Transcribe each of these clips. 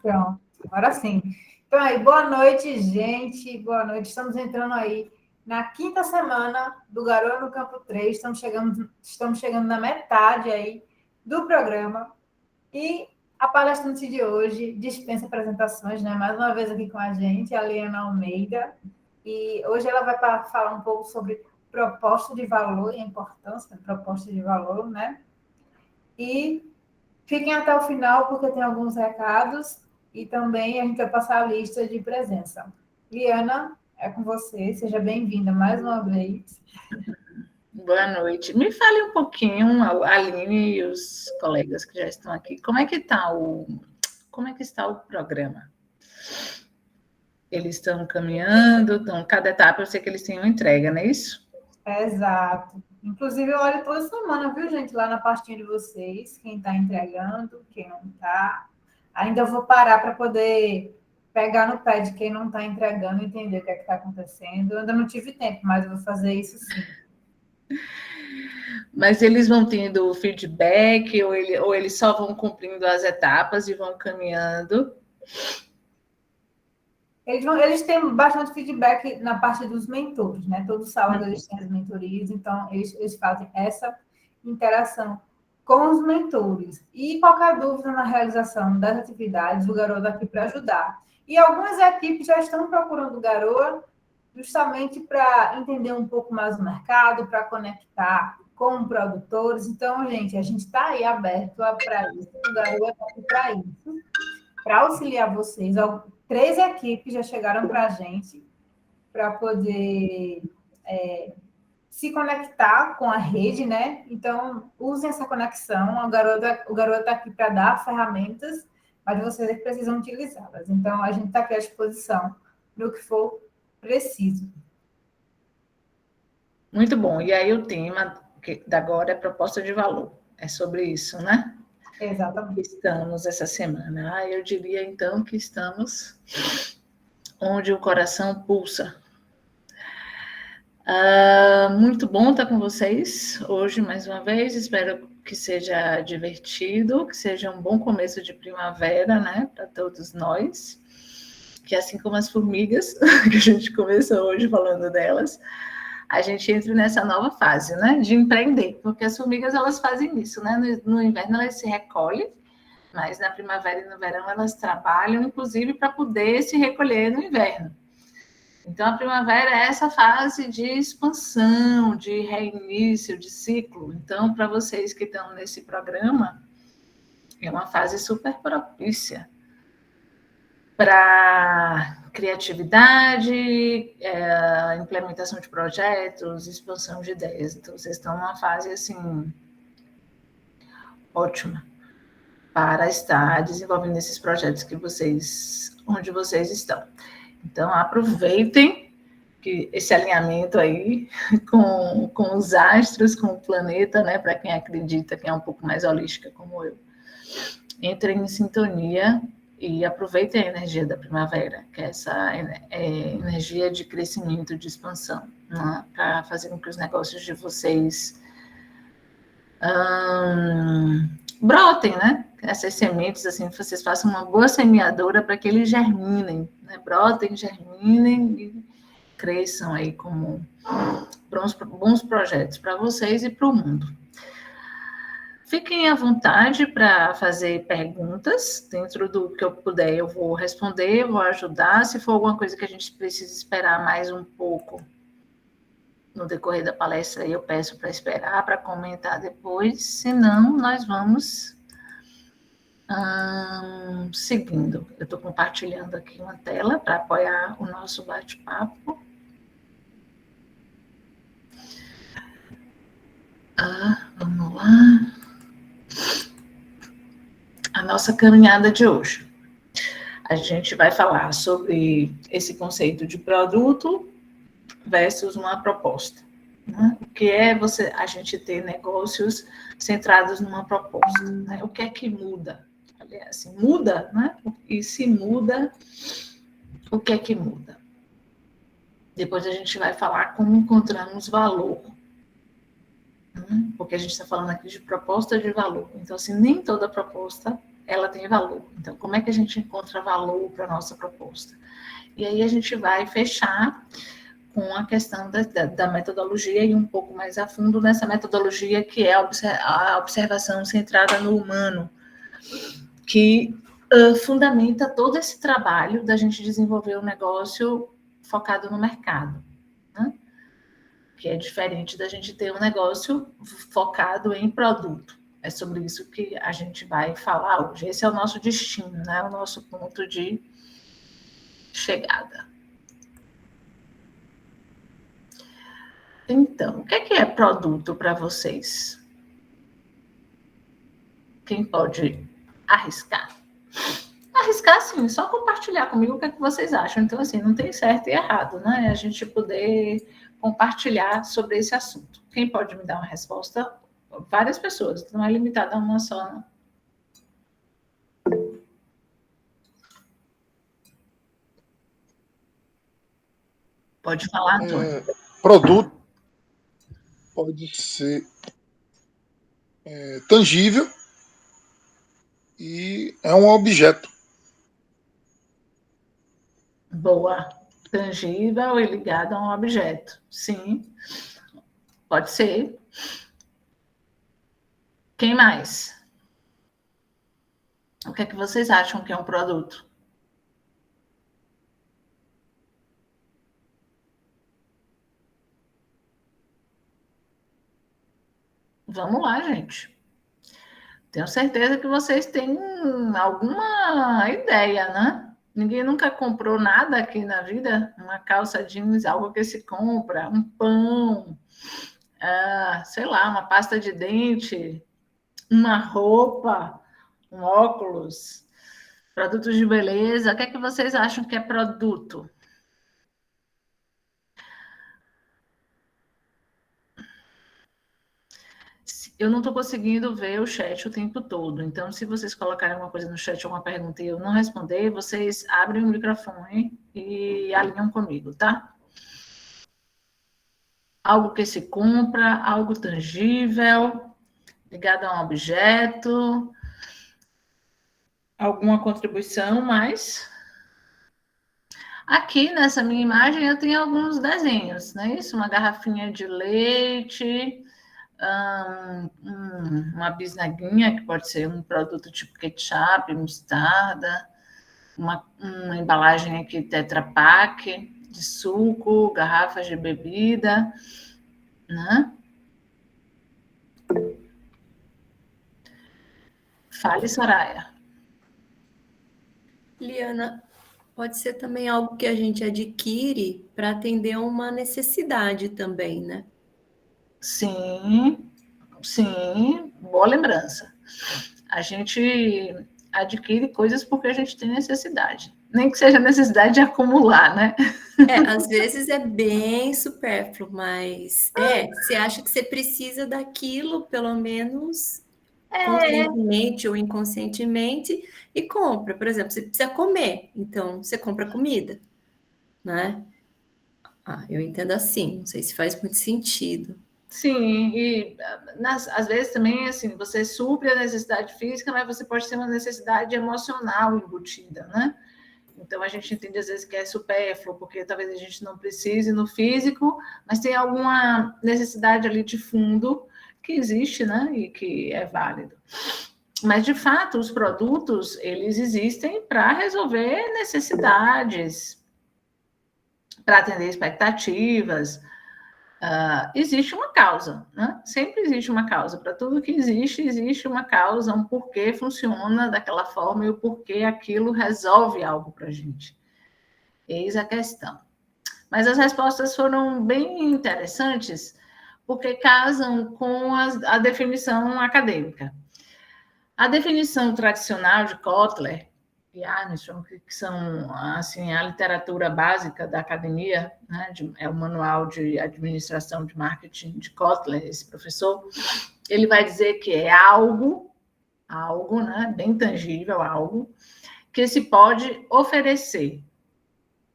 Pronto, agora sim. Então, aí, boa noite, gente. Boa noite. Estamos entrando aí na quinta semana do Garoa no Campo 3. Estamos chegando na metade aí do programa. E a palestrante de hoje dispensa apresentações, né? Mais uma vez aqui com a gente, a Liana Almeida. E hoje ela vai falar um pouco sobre proposta de valor e a importância da proposta de valor, né? E fiquem até o final, porque tem alguns recados e também a gente vai passar a lista de presença. Liana, é com você. Seja bem-vinda mais uma vez. Boa noite. Me fale um pouquinho, a Aline e os colegas que já estão aqui, como é que está o programa? Eles estão caminhando, cada etapa eu sei que eles têm uma entrega, não é isso? Exato. Inclusive, eu olho toda semana, viu, gente, lá na pastinha de vocês, quem está entregando, quem não está. Ainda vou parar para poder pegar no pé de quem não está entregando e entender o que é que está acontecendo. Eu ainda não tive tempo, mas eu vou fazer isso sim. Mas eles vão tendo feedback ou eles só vão cumprindo as etapas e vão caminhando? Eles têm bastante feedback na parte dos mentores, né? Todo sábado eles têm as mentorias, então eles fazem essa interação com os mentores. E qualquer dúvida na realização das atividades, o Garoa está aqui para ajudar. E algumas equipes já estão procurando o Garoa justamente para entender um pouco mais o mercado, para conectar com produtores. Então, gente, a gente está aí aberto para isso. O Garoa está aqui para isso, para auxiliar vocês. 3 equipes já chegaram para a gente para poder se conectar com a rede, né? Então, usem essa conexão. O garoto está aqui para dar ferramentas, mas vocês precisam utilizá-las. Então, a gente está aqui à disposição no que for preciso. Muito bom. E aí o tema da agora é proposta de valor. É sobre isso, né? Exatamente. Estamos essa semana. Eu diria então que estamos onde o coração pulsa. Muito bom estar com vocês hoje mais uma vez. Espero que seja divertido, que seja um bom começo de primavera, né, para todos nós. Que assim como as formigas, que a gente começou hoje falando delas, a gente entra nessa nova fase, né, de empreender, porque as formigas elas fazem isso, né? No inverno elas se recolhem, mas na primavera e no verão elas trabalham, inclusive para poder se recolher no inverno. Então, a primavera é essa fase de expansão, de reinício, de ciclo. Então, para vocês que estão nesse programa, é uma fase super propícia para criatividade, implementação de projetos, expansão de ideias. Então, vocês estão numa fase, assim, ótima para estar desenvolvendo esses projetos onde vocês estão. Então, aproveitem que esse alinhamento aí com os astros, com o planeta, né, para quem acredita, que é um pouco mais holística como eu. Entrem em sintonia e aproveitem a energia da primavera, que é essa energia de crescimento, de expansão, né, para fazer com que os negócios de vocês brotem, né? Essas sementes, assim, vocês façam uma boa semeadora para que eles germinem, né? Brotem, germinem e cresçam aí como bons projetos para vocês e para o mundo. Fiquem à vontade para fazer perguntas, dentro do que eu puder eu vou responder, vou ajudar, se for alguma coisa que a gente precisa esperar mais um pouco no decorrer da palestra, eu peço para esperar, para comentar depois, senão nós vamos seguindo. Eu estou compartilhando aqui uma tela para apoiar o nosso bate-papo. Vamos lá. A nossa caminhada de hoje. A gente vai falar sobre esse conceito de produto versus uma proposta. Né? O que é a gente ter negócios centrados numa proposta? Né? O que é que muda? Assim, muda, né? E se muda, o que é que muda? Depois a gente vai falar como encontramos valor. Porque a gente está falando aqui de proposta de valor. Então, assim, nem toda proposta ela tem valor. Então, como é que a gente encontra valor para a nossa proposta? E aí a gente vai fechar com a questão da metodologia e um pouco mais a fundo nessa metodologia que é a observação centrada no humano, que fundamenta todo esse trabalho da gente desenvolver um negócio focado no mercado, né? Que é diferente da gente ter um negócio focado em produto. É sobre isso que a gente vai falar hoje. Esse é o nosso destino, né? O nosso ponto de chegada. Então, o que é produto para vocês? Quem pode arriscar? Arriscar, sim, só compartilhar comigo o que vocês acham. Então, assim, não tem certo e errado, né? A gente poder compartilhar sobre esse assunto. Quem pode me dar uma resposta? Várias pessoas, não é limitada a uma só, não. Pode falar, Antônio. Produto pode ser tangível e é um objeto. Boa. Tangível e ligado a um objeto. Sim. Pode ser. Quem mais? O que é que vocês acham que é um produto? Vamos lá, gente. Tenho certeza que vocês têm alguma ideia, né? Ninguém nunca comprou nada aqui na vida? Uma calça jeans, algo que se compra, um pão, sei lá, uma pasta de dente, uma roupa, um óculos, produtos de beleza. O que é que vocês acham que é produto? Eu não estou conseguindo ver o chat o tempo todo. Então, se vocês colocarem alguma coisa no chat, alguma pergunta e eu não responder, vocês abrem o microfone e alinham comigo, tá? Algo que se compra, algo tangível, ligado a um objeto, alguma contribuição mais. Aqui nessa minha imagem eu tenho alguns desenhos, não é isso? Uma garrafinha de leite, uma bisnaguinha, que pode ser um produto tipo ketchup, mostarda, uma embalagem aqui Tetra Pak de suco, garrafas de bebida, né? Fale, Soraya. Liana, pode ser também algo que a gente adquire para atender uma necessidade também, né? Sim, sim, boa lembrança. A gente adquire coisas porque a gente tem necessidade. Nem que seja necessidade de acumular, né? Às vezes é bem supérfluo, mas você acha que você precisa daquilo, pelo menos conscientemente ou inconscientemente, e compra. Por exemplo, você precisa comer, então você compra comida, né? Eu entendo assim, não sei se faz muito sentido. Sim, e às vezes também, assim, você supre a necessidade física, mas você pode ter uma necessidade emocional embutida, né? Então, a gente entende às vezes que é supérfluo, porque talvez a gente não precise no físico, mas tem alguma necessidade ali de fundo que existe, né? E que é válido. Mas, de fato, os produtos, eles existem para resolver necessidades, para atender expectativas. Existe uma causa, né? Sempre existe uma causa. Para tudo que existe uma causa, um porquê funciona daquela forma e o porquê aquilo resolve algo para a gente. Eis a questão. Mas as respostas foram bem interessantes, porque casam com a definição acadêmica. A definição tradicional de Kotler e Armstrong, que são assim, a literatura básica da academia, né, é o manual de administração de marketing de Kotler, esse professor, ele vai dizer que é algo, né, bem tangível, algo que se pode oferecer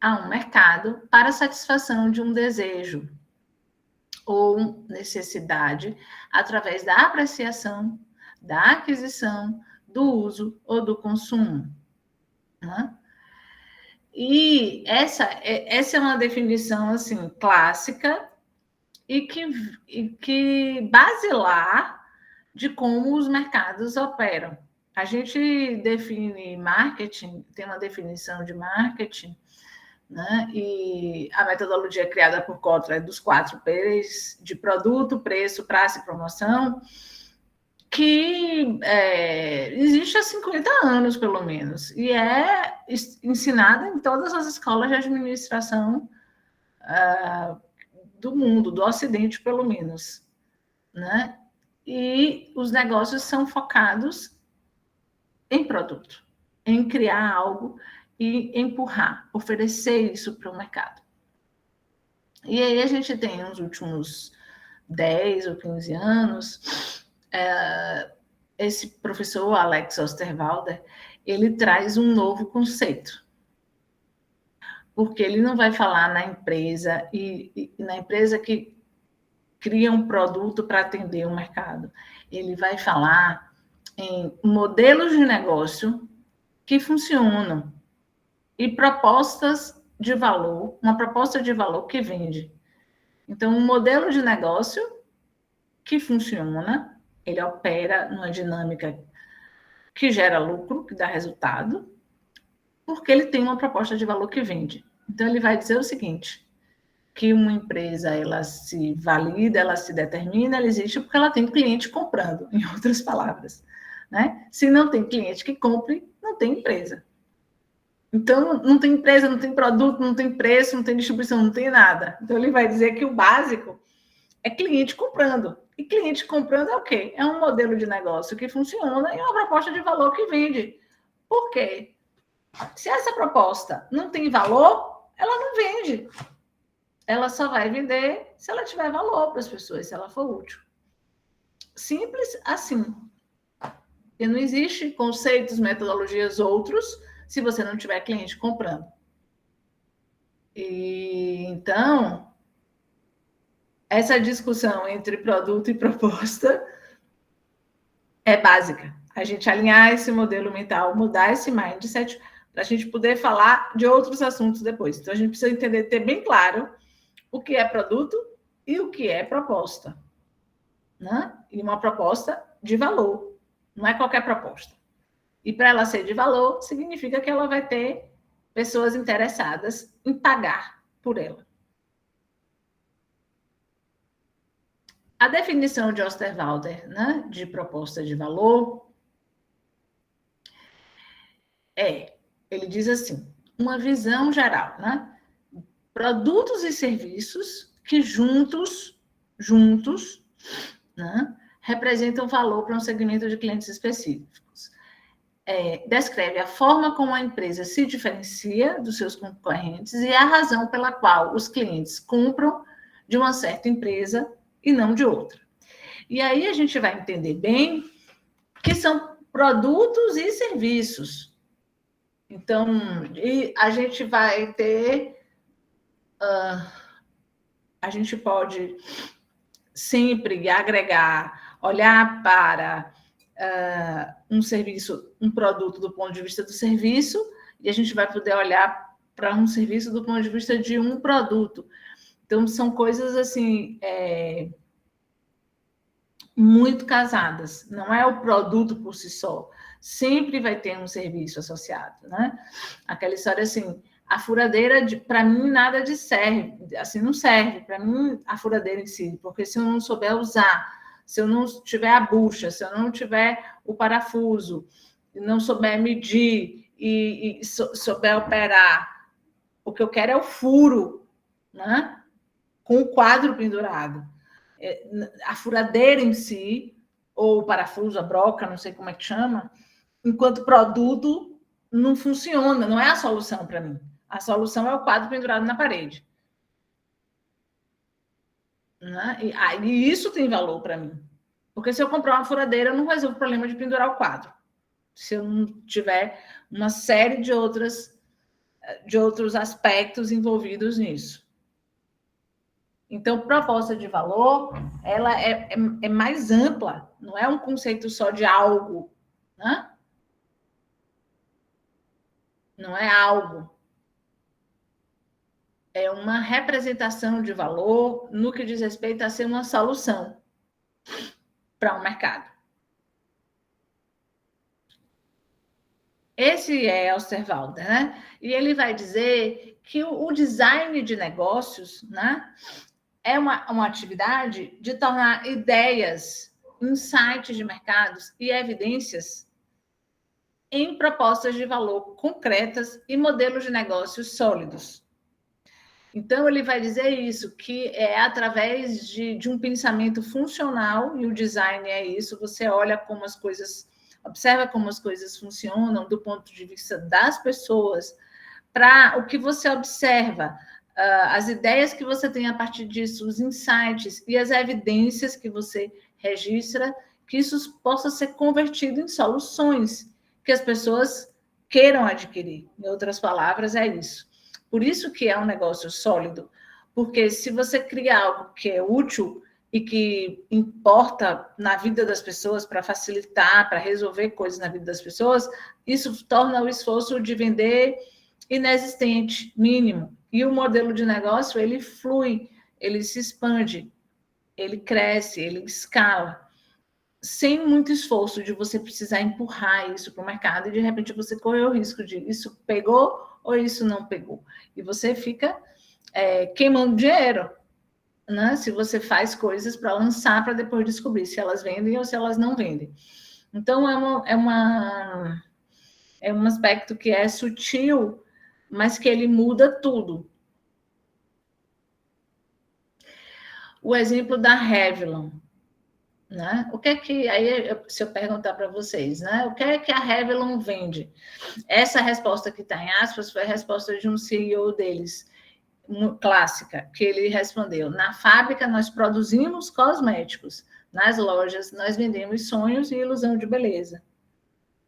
a um mercado para satisfação de um desejo ou necessidade através da apreciação, da aquisição, do uso ou do consumo. Né? E essa é uma definição assim, clássica e que basilar de como os mercados operam. A gente define marketing, tem uma definição de marketing, né? E a metodologia criada por Kotler é dos 4 P's de produto, preço, prazo e promoção, que existe há 50 anos, pelo menos, e é ensinada em todas as escolas de administração do mundo, do Ocidente, pelo menos. Né? E os negócios são focados em produto, em criar algo e empurrar, oferecer isso para o mercado. E aí a gente tem nos últimos 10 ou 15 anos, esse professor Alex Osterwalder, ele traz um novo conceito. Porque ele não vai falar na empresa, e na empresa que cria um produto para atender o mercado. Ele vai falar em modelos de negócio que funcionam e propostas de valor, uma proposta de valor que vende. Então, um modelo de negócio que funciona, ele opera numa dinâmica que gera lucro, que dá resultado, porque ele tem uma proposta de valor que vende. Então, ele vai dizer o seguinte, que uma empresa, ela se valida, ela se determina, ela existe porque ela tem cliente comprando, em outras palavras. Né? Se não tem cliente que compre, não tem empresa. Então, não tem empresa, não tem produto, não tem preço, não tem distribuição, não tem nada. Então, ele vai dizer que o básico é cliente comprando. E cliente comprando é o quê? É um modelo de negócio que funciona e uma proposta de valor que vende. Por quê? Se essa proposta não tem valor, ela não vende. Ela só vai vender se ela tiver valor para as pessoas, se ela for útil. Simples assim. E não existe conceitos, metodologias outros se você não tiver cliente comprando. E, então, essa discussão entre produto e proposta é básica. A gente alinhar esse modelo mental, mudar esse mindset, para a gente poder falar de outros assuntos depois. Então, a gente precisa entender, ter bem claro o que é produto e o que é proposta. Né? E uma proposta de valor. Não é qualquer proposta. E para ela ser de valor, significa que ela vai ter pessoas interessadas em pagar por ela. A definição de Osterwalder, né, de proposta de valor ele diz assim, uma visão geral, né? Produtos e serviços que juntos, né, representam valor para um segmento de clientes específicos. Descreve a forma como a empresa se diferencia dos seus concorrentes e a razão pela qual os clientes compram de uma certa empresa e não de outra. E aí a gente vai entender bem que são produtos e serviços. Então, a gente vai ter... a gente pode sempre agregar, olhar para um serviço, um produto do ponto de vista do serviço, e a gente vai poder olhar para um serviço do ponto de vista de um produto. Então, são coisas assim, muito casadas. Não é o produto por si só. Sempre vai ter um serviço associado, né? Aquela história assim, a furadeira, para mim, nada de serve. Assim, não serve para mim a furadeira em si, porque se eu não souber usar, se eu não tiver a bucha, se eu não tiver o parafuso, não souber medir e souber operar, o que eu quero é o furo, né? Com o quadro pendurado. A furadeira em si, ou o parafuso, a broca, não sei como é que chama, enquanto produto, não funciona, não é a solução para mim. A solução é o quadro pendurado na parede. Né? E isso tem valor para mim. Porque se eu comprar uma furadeira, eu não resolvo o problema de pendurar o quadro. Se eu não tiver uma série de outros aspectos envolvidos nisso. Então, proposta de valor, ela é mais ampla, não é um conceito só de algo, né? não é algo. É uma representação de valor no que diz respeito a ser uma solução para um mercado. Esse é Osterwalder, né? E ele vai dizer que o design de negócios, né, é uma atividade de tornar ideias, insights de mercados e evidências em propostas de valor concretas e modelos de negócios sólidos. Então, ele vai dizer isso, que é através de um pensamento funcional, e o design é isso, você olha como as coisas, observa como as coisas funcionam do ponto de vista das pessoas, para o que você observa, as ideias que você tem a partir disso, os insights e as evidências que você registra, que isso possa ser convertido em soluções que as pessoas queiram adquirir. Em outras palavras, é isso. Por isso que é um negócio sólido, porque se você cria algo que é útil e que importa na vida das pessoas para facilitar, para resolver coisas na vida das pessoas, isso torna o esforço de vender inexistente, mínimo. E o modelo de negócio, ele flui, ele se expande, ele cresce, ele escala, sem muito esforço de você precisar empurrar isso para o mercado e, de repente, você corre o risco de isso pegou ou isso não pegou. E você fica queimando dinheiro, né? Se você faz coisas para lançar, para depois descobrir se elas vendem ou se elas não vendem. Então, é um aspecto que é sutil, mas que ele muda tudo. O exemplo da Revlon, né? O que é que, aí, se eu perguntar para vocês, né? O que é que a Revlon vende? Essa resposta que está em aspas foi a resposta de um CEO deles, clássica, que ele respondeu: na fábrica nós produzimos cosméticos, nas lojas nós vendemos sonhos e ilusão de beleza.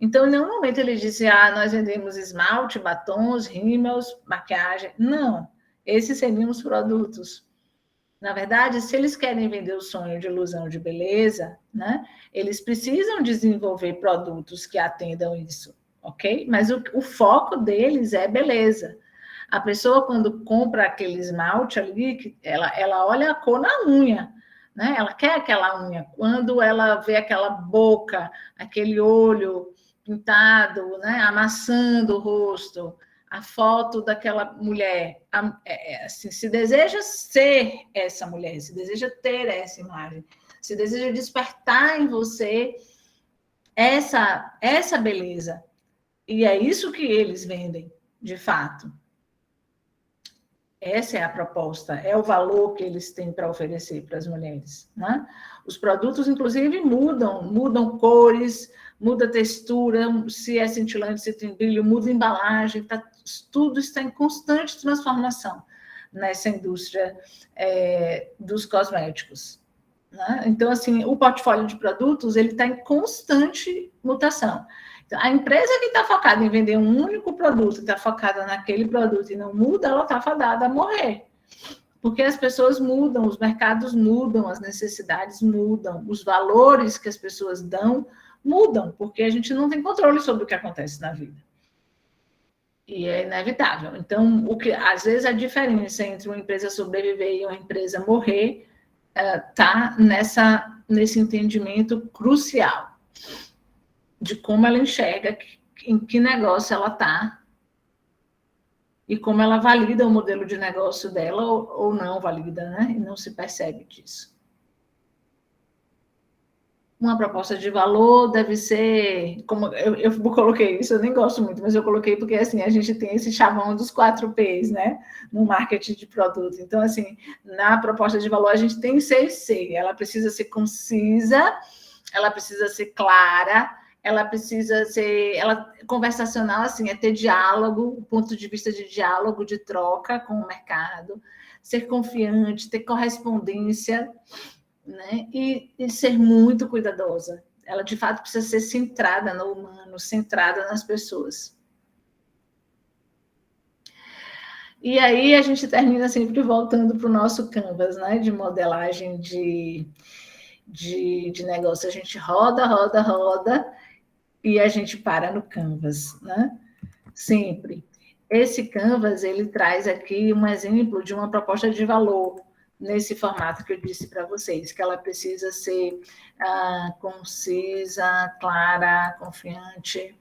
Então, em nenhum momento ele disse: nós vendemos esmalte, batons, rímels, maquiagem. Não, esses seriam os produtos. Na verdade, se eles querem vender o sonho de ilusão de beleza, né, eles precisam desenvolver produtos que atendam isso, ok? Mas o foco deles é beleza. A pessoa, quando compra aquele esmalte ali, ela olha a cor na unha, né? Ela quer aquela unha. Quando ela vê aquela boca, aquele olho pintado, né, amassando o rosto, a foto daquela mulher, assim, se deseja ser essa mulher, se deseja ter essa imagem, se deseja despertar em você essa beleza. E é isso que eles vendem, de fato. Essa é a proposta, é o valor que eles têm para oferecer para as mulheres, né? Os produtos, inclusive, mudam cores, muda textura, se é cintilante, se tem brilho, muda embalagem, tudo está em constante transformação nessa indústria dos cosméticos, né? Então, assim, o portfólio de produtos ele está em constante mutação. A empresa que está focada em vender um único produto, está focada naquele produto e não muda, ela está fadada a morrer. Porque as pessoas mudam, os mercados mudam, as necessidades mudam, os valores que as pessoas dão mudam, porque a gente não tem controle sobre o que acontece na vida. E é inevitável. Então, às vezes a diferença entre uma empresa sobreviver e uma empresa morrer está nesse entendimento crucial de como ela enxerga em que negócio ela está e como ela valida o modelo de negócio dela ou não valida, né? E não se percebe disso. Uma proposta de valor deve ser, como eu coloquei isso, eu nem gosto muito, mas eu coloquei porque assim, a gente tem esse chavão dos 4 Ps, né? No marketing de produto. Então, assim, na proposta de valor, a gente tem 6C. Ela precisa ser concisa, ela precisa ser clara, ela precisa ser conversacional, assim, é ter diálogo, ponto de vista de diálogo, de troca com o mercado, ser confiante, ter correspondência, né? E ser muito cuidadosa. Ela, de fato, precisa ser centrada no humano, centrada nas pessoas. E aí a gente termina sempre voltando para o nosso canvas, né? De modelagem de negócio. A gente roda, e a gente para no canvas, né? Sempre. Esse Canvas, ele traz aqui um exemplo de uma proposta de valor, nesse formato que eu disse para vocês, que ela precisa ser concisa, clara, confiante.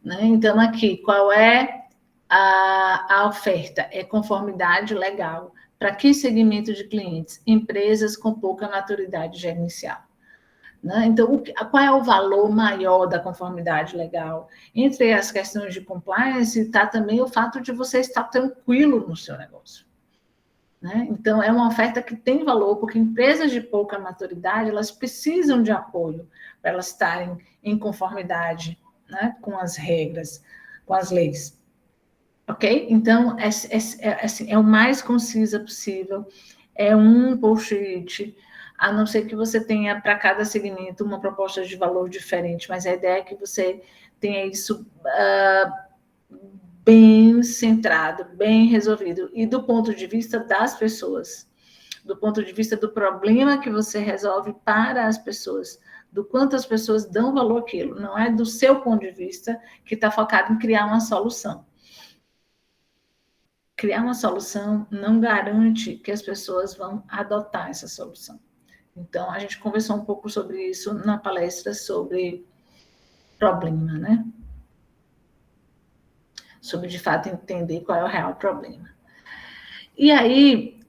Né? Então, aqui, qual é a oferta? É conformidade legal. Para que segmento de clientes? Empresas com pouca maturidade gerencial. Né? Então, qual é o valor maior da conformidade legal? Entre as questões de compliance, está também o fato de você estar tranquilo no seu negócio. Né? Então, é uma oferta que tem valor, porque empresas de pouca maturidade, elas precisam de apoio para elas estarem em conformidade, né, com as regras, com as leis. Ok? Então, assim, é o mais concisa possível, é um post-it, a não ser que você tenha para cada segmento uma proposta de valor diferente, mas a ideia é que você tenha isso bem centrado, bem resolvido, e do ponto de vista das pessoas, do ponto de vista do problema que você resolve para as pessoas, do quanto as pessoas dão valor àquilo, não é do seu ponto de vista que está focado em criar uma solução. Criar uma solução não garante que as pessoas vão adotar essa solução. Então, a gente conversou um pouco sobre isso na palestra sobre problema, né? Sobre, de fato, entender qual é o real problema. E aí,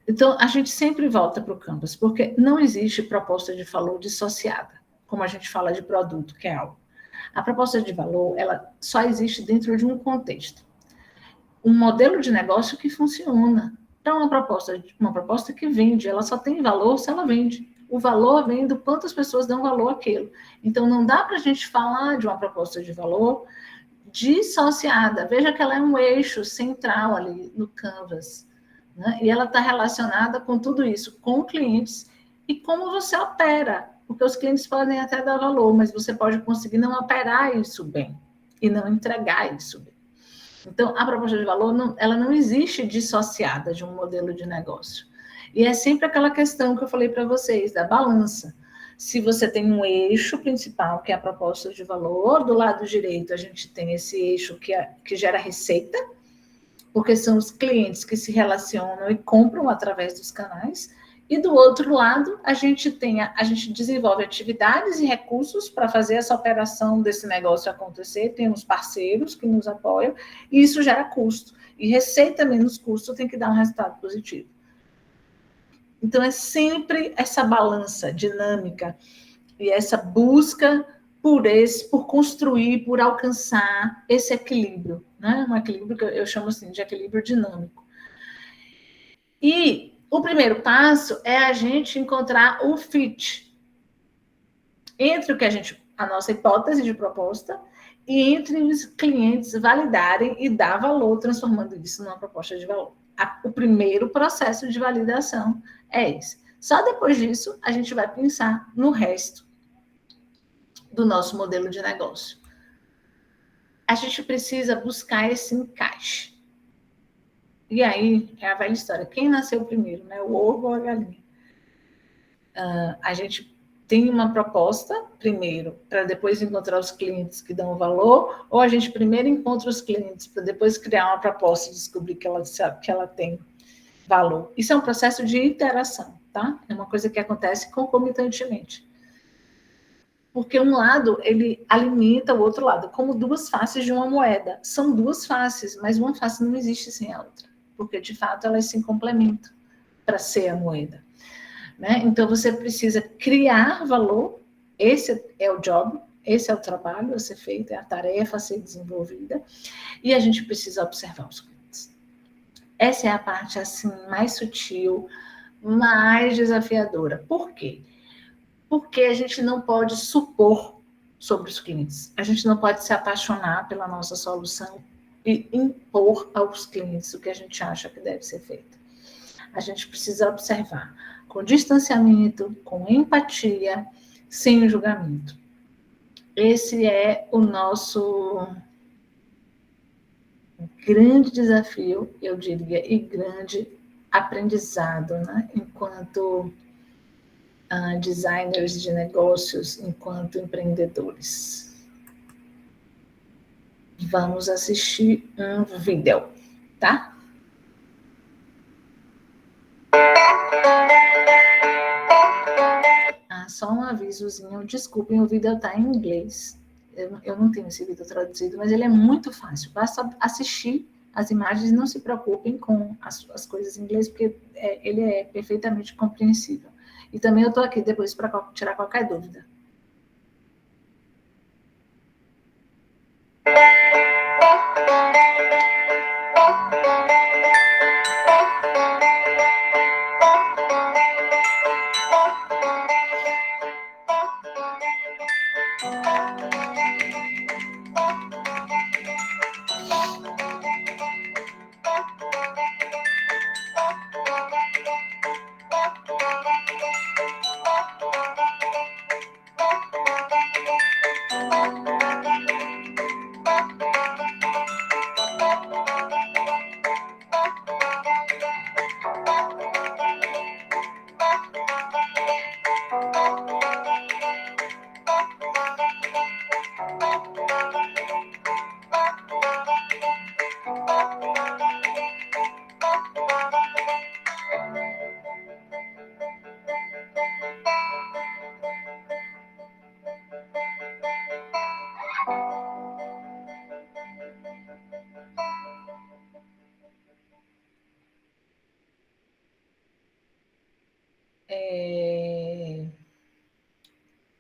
então, a gente sempre volta para o Canvas, porque não existe proposta de valor dissociada, como a gente fala de produto, que é algo. A proposta de valor, ela só existe dentro de um contexto. Um modelo de negócio que funciona. Então, uma proposta que vende, ela só tem valor se ela vende. O valor vem do quanto as pessoas dão valor àquilo. Então, não dá para a gente falar de uma proposta de valor dissociada. Veja que ela é um eixo central ali no Canvas. Né? E ela está relacionada com tudo isso, com clientes e como você opera. Porque os clientes podem até dar valor, mas você pode conseguir não operar isso bem e não entregar isso bem. Então, a proposta de valor, ela não existe dissociada de um modelo de negócio. E é sempre aquela questão que eu falei para vocês, da balança. Se você tem um eixo principal, que é a proposta de valor, do lado direito a gente tem esse eixo que gera receita, porque são os clientes que se relacionam e compram através dos canais. E do outro lado, a gente desenvolve atividades e recursos para fazer essa operação desse negócio acontecer, temos parceiros que nos apoiam, e isso gera custo. E receita menos custo tem que dar um resultado positivo. Então, é sempre essa balança dinâmica e essa busca por construir, por alcançar esse equilíbrio, né? Um equilíbrio que eu chamo assim de equilíbrio dinâmico. E o primeiro passo é a gente encontrar o fit entre a nossa hipótese de proposta e entre os clientes validarem e dar valor, transformando isso numa proposta de valor. O primeiro processo de validação é esse. Só depois disso, a gente vai pensar no resto do nosso modelo de negócio. A gente precisa buscar esse encaixe. E aí, é a velha história. Quem nasceu primeiro, né? O ovo ou a galinha? A gente tem uma proposta primeiro, para depois encontrar os clientes que dão valor, ou a gente primeiro encontra os clientes, para depois criar uma proposta e descobrir que ela tem valor. Isso é um processo de iteração, tá? É uma coisa que acontece concomitantemente. Porque um lado, ele alimenta o outro lado, como duas faces de uma moeda. São duas faces, mas uma face não existe sem a outra, porque, de fato, elas se complementam para ser a moeda. Né? Então, você precisa criar valor, esse é o job, esse é o trabalho a ser feito, é a tarefa a ser desenvolvida, e a gente precisa observar os clientes. Essa é a parte, assim, mais sutil, mais desafiadora. Por quê? Porque a gente não pode supor sobre os clientes. A gente não pode se apaixonar pela nossa solução e impor aos clientes o que a gente acha que deve ser feito. A gente precisa observar com distanciamento, com empatia, sem julgamento. Esse é o nosso grande desafio, eu diria, e grande aprendizado, né? Enquanto designers de negócios, enquanto empreendedores. Vamos assistir um vídeo, tá? Só um avisozinho, desculpem, o vídeo está em inglês. Eu não tenho esse vídeo traduzido, mas ele é muito fácil. Basta assistir as imagens e não se preocupem com as coisas em inglês, porque ele é perfeitamente compreensível. E também eu estou aqui depois para tirar qualquer dúvida.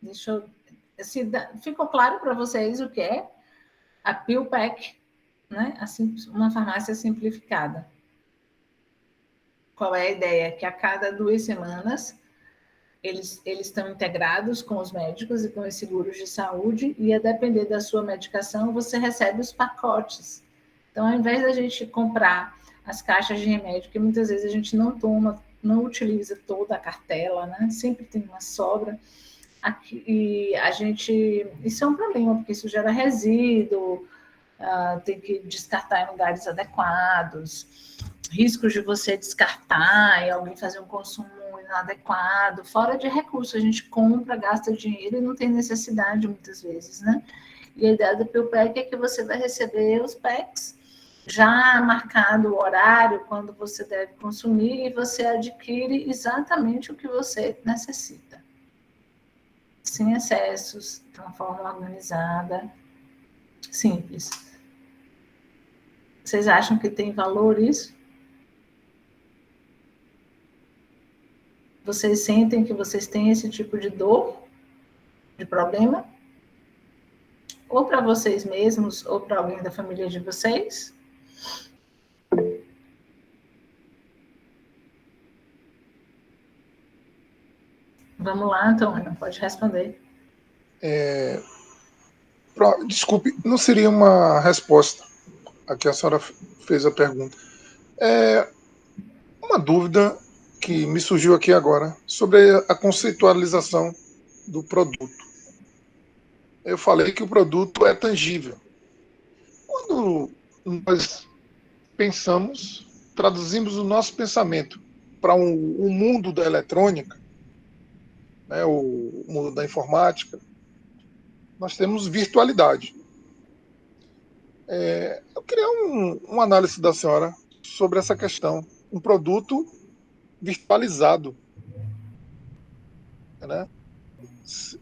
Deixa eu... ficou claro para vocês o que é a PillPack, né? Assim, uma farmácia simplificada. Qual é a ideia? Que a cada 2 semanas eles estão integrados com os médicos e com os seguros de saúde, e a depender da sua medicação, você recebe os pacotes. Então, ao invés da gente comprar as caixas de remédio, que muitas vezes a gente não toma, não utiliza toda a cartela, né? Sempre tem uma sobra. Aqui, e a gente... Isso é um problema, porque isso gera resíduo, tem que descartar em lugares adequados, riscos de você descartar e alguém fazer um consumo inadequado, fora de recurso, a gente compra, gasta dinheiro e não tem necessidade muitas vezes, né? E a ideia do PillPack é que você vai receber os packs já marcado o horário, quando você deve consumir, e você adquire exatamente o que você necessita. Sem excessos, de uma forma organizada, simples. Vocês acham que tem valor isso? Vocês sentem que vocês têm esse tipo de dor, de problema? Ou para vocês mesmos, ou para alguém da família de vocês? Vamos lá, Antônio, pode responder. Desculpe, não seria uma resposta a que a senhora fez a pergunta. Uma dúvida que me surgiu aqui agora sobre a conceitualização do produto. Eu falei que o produto é tangível. Quando nós pensamos, traduzimos o nosso pensamento para um mundo da eletrônica, né, o mundo da informática, nós temos virtualidade. Eu queria uma análise da senhora sobre essa questão. Um produto virtualizado, né?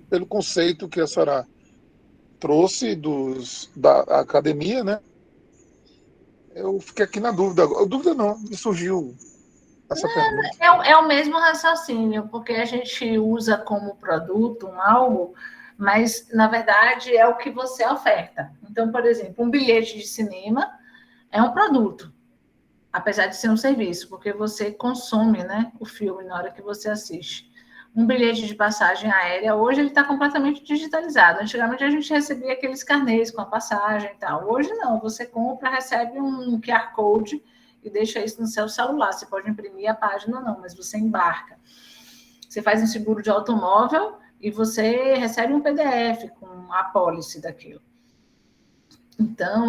Pelo conceito que a senhora trouxe da academia, né? Eu fiquei aqui na dúvida. Dúvida não, me surgiu essa pergunta. É o mesmo raciocínio, porque a gente usa como produto algo, mas, na verdade, é o que você oferta. Então, por exemplo, um bilhete de cinema é um produto, apesar de ser um serviço, porque você consome, né, o filme na hora que você assiste. Um bilhete de passagem aérea, hoje ele está completamente digitalizado. Antigamente a gente recebia aqueles carnês com a passagem e tal. Hoje não, você compra, recebe um QR Code e deixa isso no seu celular. Você pode imprimir a página ou não, mas você embarca. Você faz um seguro de automóvel e você recebe um PDF com a apólice daquilo. Então,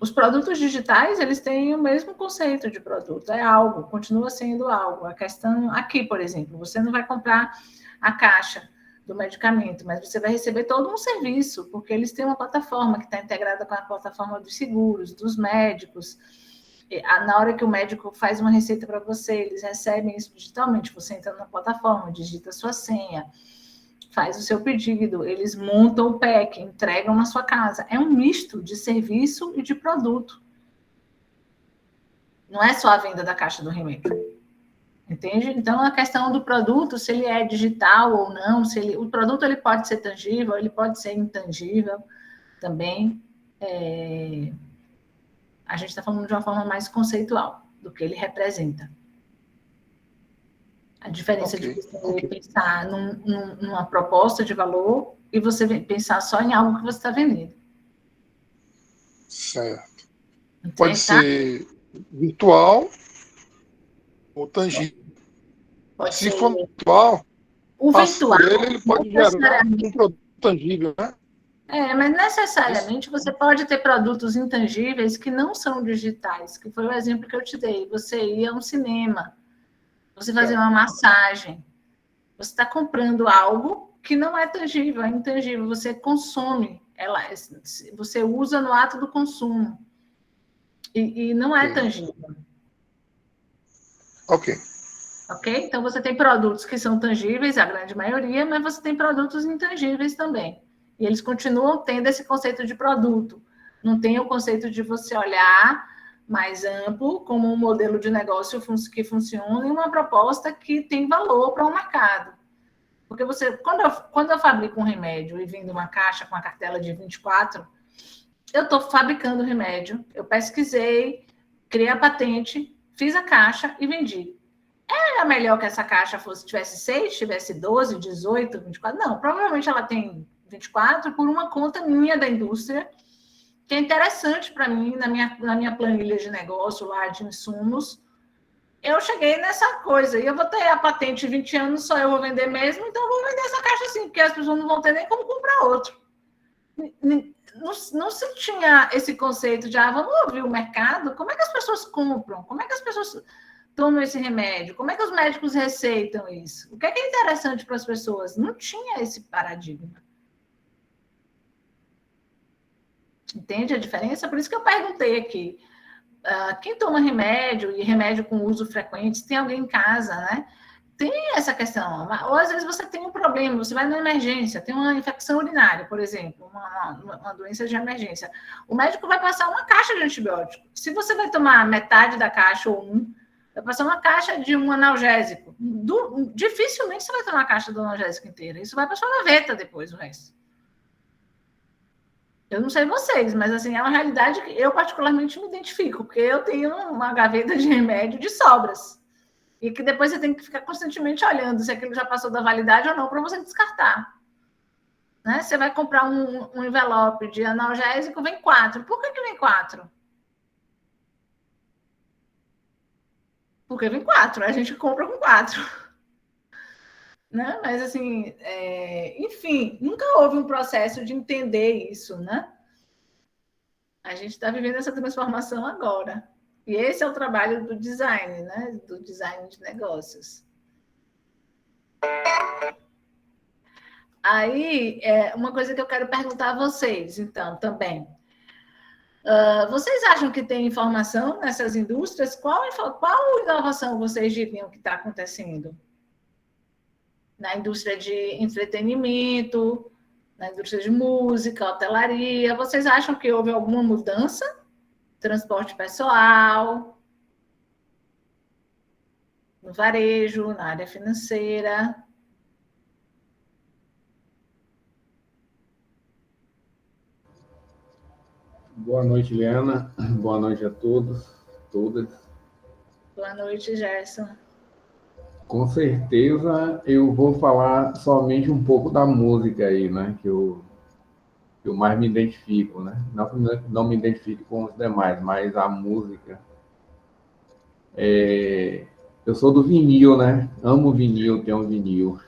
os produtos digitais, eles têm o mesmo conceito de produto, é algo, continua sendo algo. A questão aqui, por exemplo, você não vai comprar a caixa do medicamento, mas você vai receber todo um serviço, porque eles têm uma plataforma que está integrada com a plataforma dos seguros, dos médicos. Na hora que o médico faz uma receita para você, eles recebem isso digitalmente. Você entra na plataforma, digita a sua senha, faz o seu pedido, eles montam o pack, entregam na sua casa. É um misto de serviço e de produto. Não é só a venda da caixa do remédio. Entende? Então, a questão do produto, se ele é digital ou não, o produto ele pode ser tangível, ele pode ser intangível também. A gente está falando de uma forma mais conceitual do que ele representa. A diferença de você pensar numa proposta de valor e você pensar só em algo que você está vendendo. Certo. Entende? Pode ser virtual ou tangível. Se for virtual, o virtual ele pode gerar um produto tangível, né? Mas necessariamente você pode ter produtos intangíveis que não são digitais, que foi o exemplo que eu te dei. Você ia a um cinema, você fazer uma massagem, você está comprando algo que não é tangível, é intangível, você consome, você usa no ato do consumo, e não é tangível. Ok. Então, você tem produtos que são tangíveis, a grande maioria, mas você tem produtos intangíveis também. E eles continuam tendo esse conceito de produto. Não tem o conceito de você olhar mais amplo, como um modelo de negócio que funciona e uma proposta que tem valor para o mercado. Porque quando eu fabrico um remédio e vendo uma caixa com a cartela de 24, eu estou fabricando o remédio, eu pesquisei, criei a patente, fiz a caixa e vendi. Era melhor que essa caixa tivesse 6, tivesse 12, 18, 24? Não, provavelmente ela tem 24 por uma conta minha da indústria, que é interessante para mim, na minha planilha de negócio lá de insumos. Eu cheguei nessa coisa, e eu vou ter a patente 20 anos, só eu vou vender mesmo, então eu vou vender essa caixa assim, porque as pessoas não vão ter nem como comprar outro. Não se tinha esse conceito de, vamos ouvir o mercado, como é que as pessoas compram? Como é que as pessoas tomam esse remédio? Como é que os médicos receitam isso? O que é interessante para as pessoas? Não tinha esse paradigma. Entende a diferença? Por isso que eu perguntei aqui. Quem toma remédio, e remédio com uso frequente, se tem alguém em casa, né? Tem essa questão. Ou às vezes você tem um problema, você vai na emergência, tem uma infecção urinária, por exemplo, uma doença de emergência. O médico vai passar uma caixa de antibiótico. Se você vai tomar metade da caixa ou vai passar uma caixa de um analgésico. Dificilmente você vai tomar a caixa do analgésico inteira. Isso vai para sua gaveta depois, o resto. Eu não sei vocês, mas assim, é uma realidade que eu particularmente me identifico, porque eu tenho uma gaveta de remédio de sobras. E que depois você tem que ficar constantemente olhando se aquilo já passou da validade ou não para você descartar. Né? Você vai comprar um envelope de analgésico, vem 4. Por que vem 4? Porque vem 4, a gente compra com 4. Né? Mas, assim, enfim, nunca houve um processo de entender isso, né? A gente está vivendo essa transformação agora. E esse é o trabalho do design, né? Do design de negócios. Aí, uma coisa que eu quero perguntar a vocês, então, também. Vocês acham que tem informação nessas indústrias? Qual inovação vocês diriam que está acontecendo? Na indústria de entretenimento, na indústria de música, hotelaria. Vocês acham que houve alguma mudança? Transporte pessoal, no varejo, na área financeira. Boa noite, Liana. Boa noite a todos, todas. Boa noite, Gerson. Com certeza eu vou falar somente um pouco da música aí, né? Que eu mais me identifico, né? Não me identifico com os demais, mas a música. Eu sou do vinil, né? Amo vinil, tenho vinil.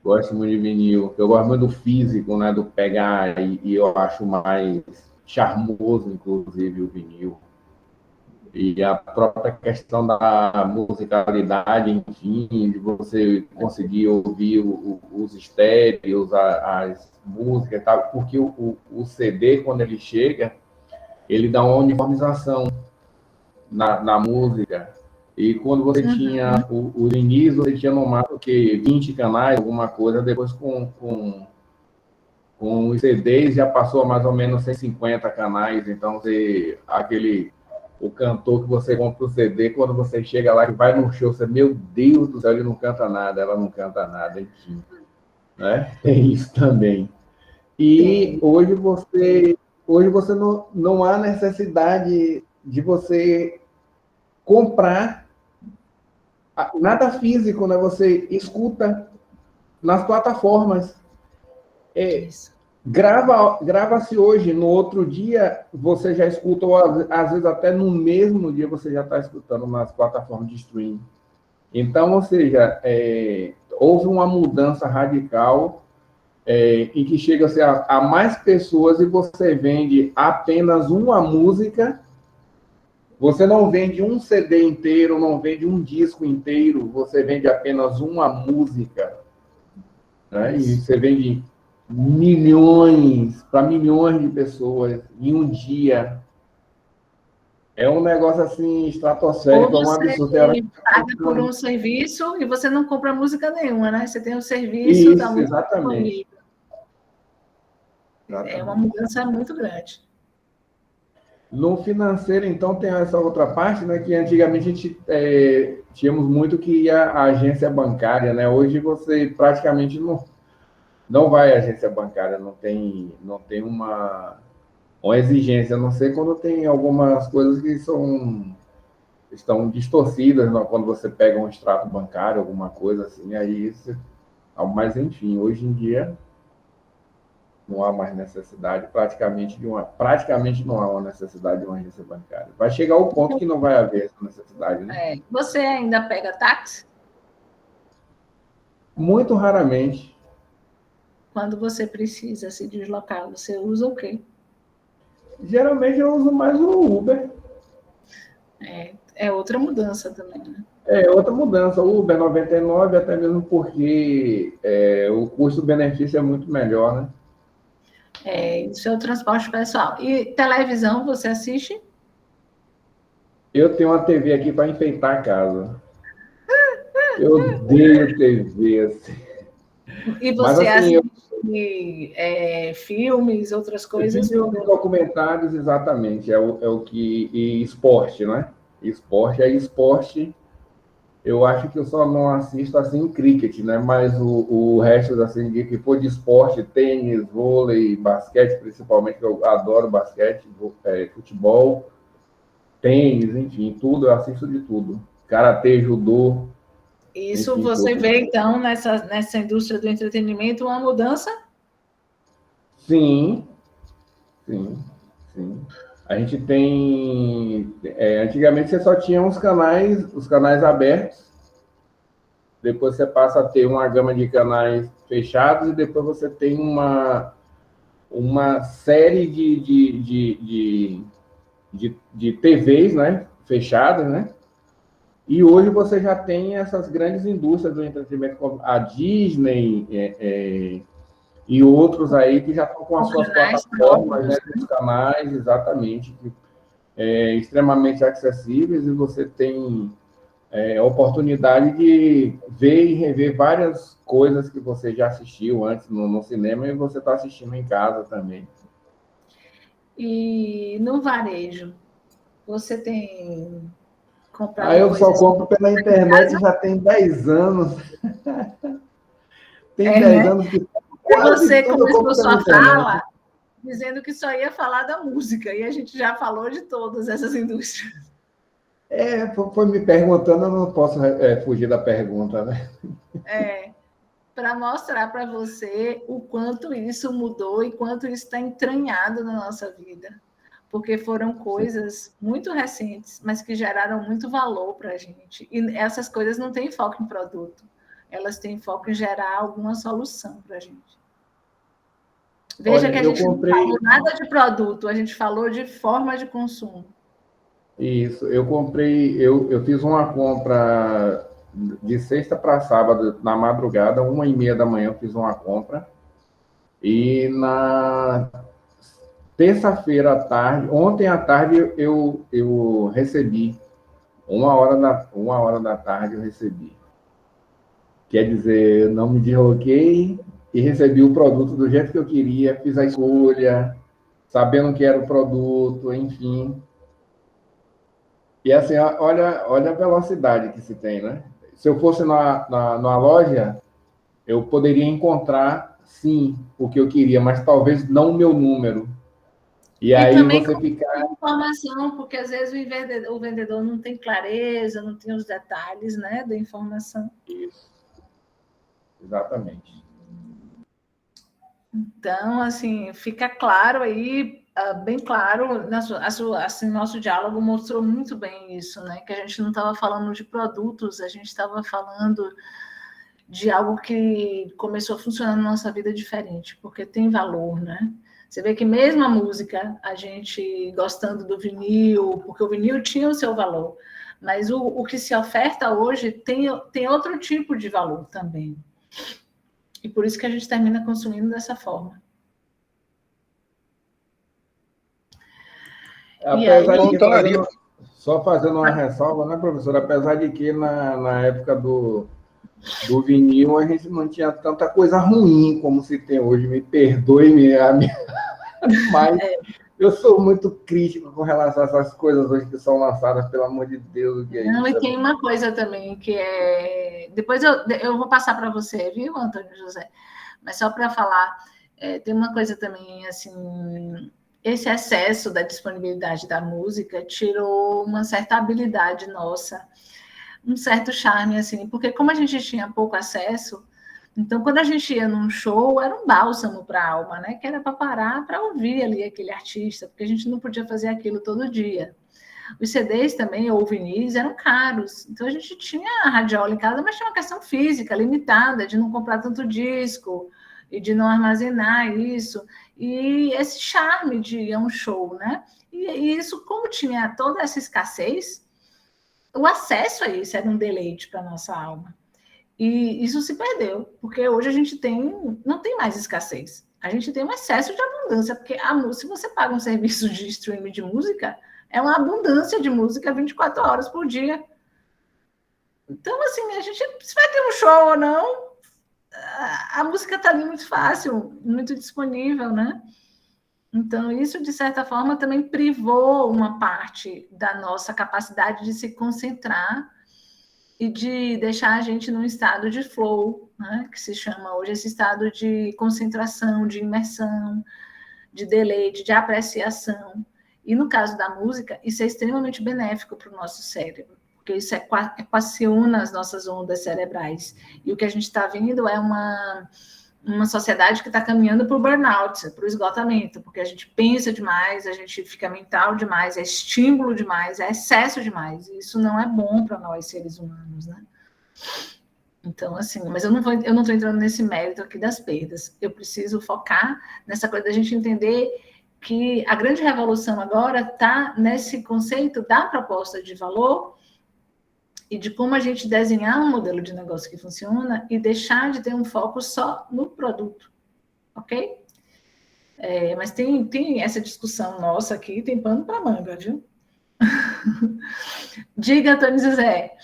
Gosto muito de vinil. Eu gosto muito do físico, né? Do pegar, e eu acho mais charmoso, inclusive, o vinil. E a própria questão da musicalidade, enfim, de você conseguir ouvir os estéreos, as músicas e tal, porque o CD, quando ele chega, ele dá uma uniformização na música. E quando você tinha o início, você tinha no máximo que 20 canais, alguma coisa, depois com os CDs já passou a mais ou menos 150 canais, então o cantor que você compra o CD, quando você chega lá e vai no show, você, meu Deus do céu, ele não canta nada, ela não canta nada, enfim. Né? Tem isso também. E hoje você não há necessidade de você comprar nada físico, né? Você escuta nas plataformas. Grava-se hoje, no outro dia você já escuta, ou às vezes até no mesmo dia você já está escutando nas plataformas de streaming. Então, ou seja, houve uma mudança radical em que chega-se a mais pessoas e você vende apenas uma música. Você não vende um CD inteiro, não vende um disco inteiro, você vende apenas uma música. Né? E você vende para milhões de pessoas em um dia. É um negócio assim estratosférico, é um absurdo. Você paga por um serviço e você não compra música nenhuma, né? Você tem um serviço da música exatamente. É uma mudança muito grande. No financeiro, então, tem essa outra parte, né? Que antigamente a gente tínhamos muito que ir à agência bancária, né? Hoje você praticamente não vai à agência bancária, não tem uma exigência, a não ser quando tem algumas coisas que estão distorcidas, né? Quando você pega um extrato bancário, alguma coisa assim, mas enfim, hoje em dia não há mais necessidade, praticamente não há uma necessidade de uma agência bancária. Vai chegar o ponto que não vai haver essa necessidade, né? Você ainda pega táxi? Muito raramente. Quando você precisa se deslocar, você usa o quê? Geralmente eu uso mais o Uber. É outra mudança também, né? É outra mudança. O Uber 99, até mesmo porque o custo-benefício é muito melhor, né? Isso é o transporte pessoal. E televisão, você assiste? Eu tenho uma TV aqui para enfeitar a casa. Eu odeio TV, assim. E você assiste filmes, outras coisas? Filmes, documentários, exatamente. É o que... E esporte, né? Esporte, eu acho que eu só não assisto, assim, cricket, né? Mas o resto, assim, que for de esporte, tênis, vôlei, basquete, principalmente, que eu adoro basquete, futebol, tênis, enfim, tudo, eu assisto de tudo. Karatê, judô. Isso, enfim, você tudo. vê, então, nessa indústria do entretenimento, uma mudança? Sim. A gente tem... antigamente você só tinha os canais abertos, depois você passa a ter uma gama de canais fechados e depois você tem uma série de TVs, né, fechadas, né? E hoje você já tem essas grandes indústrias do entretenimento, como a Disney e outros aí que já estão com as suas plataformas, né, os canais, exatamente, extremamente acessíveis, e você tem a oportunidade de ver e rever várias coisas que você já assistiu antes no cinema e você está assistindo em casa também. E no varejo, você tem comprado eu só compro pela internet, já tem 10 anos. Tem 10 anos que... Você começou sua fala dizendo que só ia falar da música, e a gente já falou de todas essas indústrias. Foi me perguntando, eu não posso fugir da pergunta, né? Para mostrar para você o quanto isso mudou e quanto isso está entranhado na nossa vida. Porque foram coisas muito recentes, mas que geraram muito valor para a gente. E essas coisas não têm foco em produto. Elas têm foco em gerar alguma solução para a gente. Veja que a gente não falou nada de produto, a gente falou de forma de consumo. Isso, eu comprei, eu fiz uma compra de sexta para sábado, na madrugada, 1h30 da manhã eu fiz uma compra, e na terça-feira à tarde, ontem à tarde eu recebi, 1h da tarde eu recebi. Quer dizer, não me desloquei e recebi o produto do jeito que eu queria, fiz a escolha, sabendo que era o produto, enfim. E assim, olha a velocidade que se tem, né? Se eu fosse numa loja, eu poderia encontrar, sim, o que eu queria, mas talvez não o meu número. E E aí também você com fica... informação, porque às vezes o vendedor não tem clareza, não tem os detalhes, né, da informação. Isso, exatamente. Então, assim, fica claro aí, bem claro, assim, nosso diálogo mostrou muito bem isso, né? Que a gente não estava falando de produtos, a gente estava falando de algo que começou a funcionar na nossa vida diferente, porque tem valor, né? Você vê que mesmo a música, a gente gostando do vinil, porque o vinil tinha o seu valor, mas o que se oferta hoje tem outro tipo de valor também. E por isso que a gente termina consumindo dessa forma. E aí, Apesar de que, hotelaria. só fazendo uma ressalva, né, professor? Apesar de que na época do vinil a gente não tinha tanta coisa ruim como se tem hoje, me perdoe, mas eu sou muito crítico com relação a essas coisas hoje que são lançadas, pelo amor de Deus, o que é não, isso? e tem uma coisa também que é. Depois eu vou passar para você, viu, Antônio José? Mas só para falar, tem uma coisa também, assim, esse excesso da disponibilidade da música tirou uma certa habilidade nossa, um certo charme, assim, porque como a gente tinha pouco acesso, então quando a gente ia num show, era um bálsamo para a alma, né? Que era para parar para ouvir ali aquele artista, porque a gente não podia fazer aquilo todo dia. Os CDs também, ou vinis, eram caros. Então a gente tinha a radiola em casa, mas tinha uma questão física limitada, de não comprar tanto disco e de não armazenar isso. E esse charme de ir a um show, né? E isso, como tinha toda essa escassez, o acesso a isso era um deleite para a nossa alma. E isso se perdeu, porque hoje a gente não tem mais escassez. A gente tem um excesso de abundância, porque se você paga um serviço de streaming de música, é uma abundância de música 24 horas por dia. Então, assim, a gente, se vai ter um show ou não, a música está ali muito fácil, muito disponível, né? Então, isso, de certa forma, também privou uma parte da nossa capacidade de se concentrar e de deixar a gente num estado de flow, né? Que se chama hoje esse estado de concentração, de imersão, de deleite, de apreciação. E no caso da música, isso é extremamente benéfico para o nosso cérebro, porque isso equaciona as nossas ondas cerebrais. E o que a gente está vendo é uma sociedade que está caminhando para o burnout, para o esgotamento, porque a gente pensa demais, a gente fica mental demais, é estímulo demais, é excesso demais. E isso não é bom para nós, seres humanos, né? Então, assim, mas eu não estou entrando nesse mérito aqui das perdas. Eu preciso focar nessa coisa da gente entender que a grande revolução agora está nesse conceito da proposta de valor e de como a gente desenhar um modelo de negócio que funciona e deixar de ter um foco só no produto, ok? Mas tem essa discussão nossa aqui, tem pano para manga, viu? Diga, Antônio José.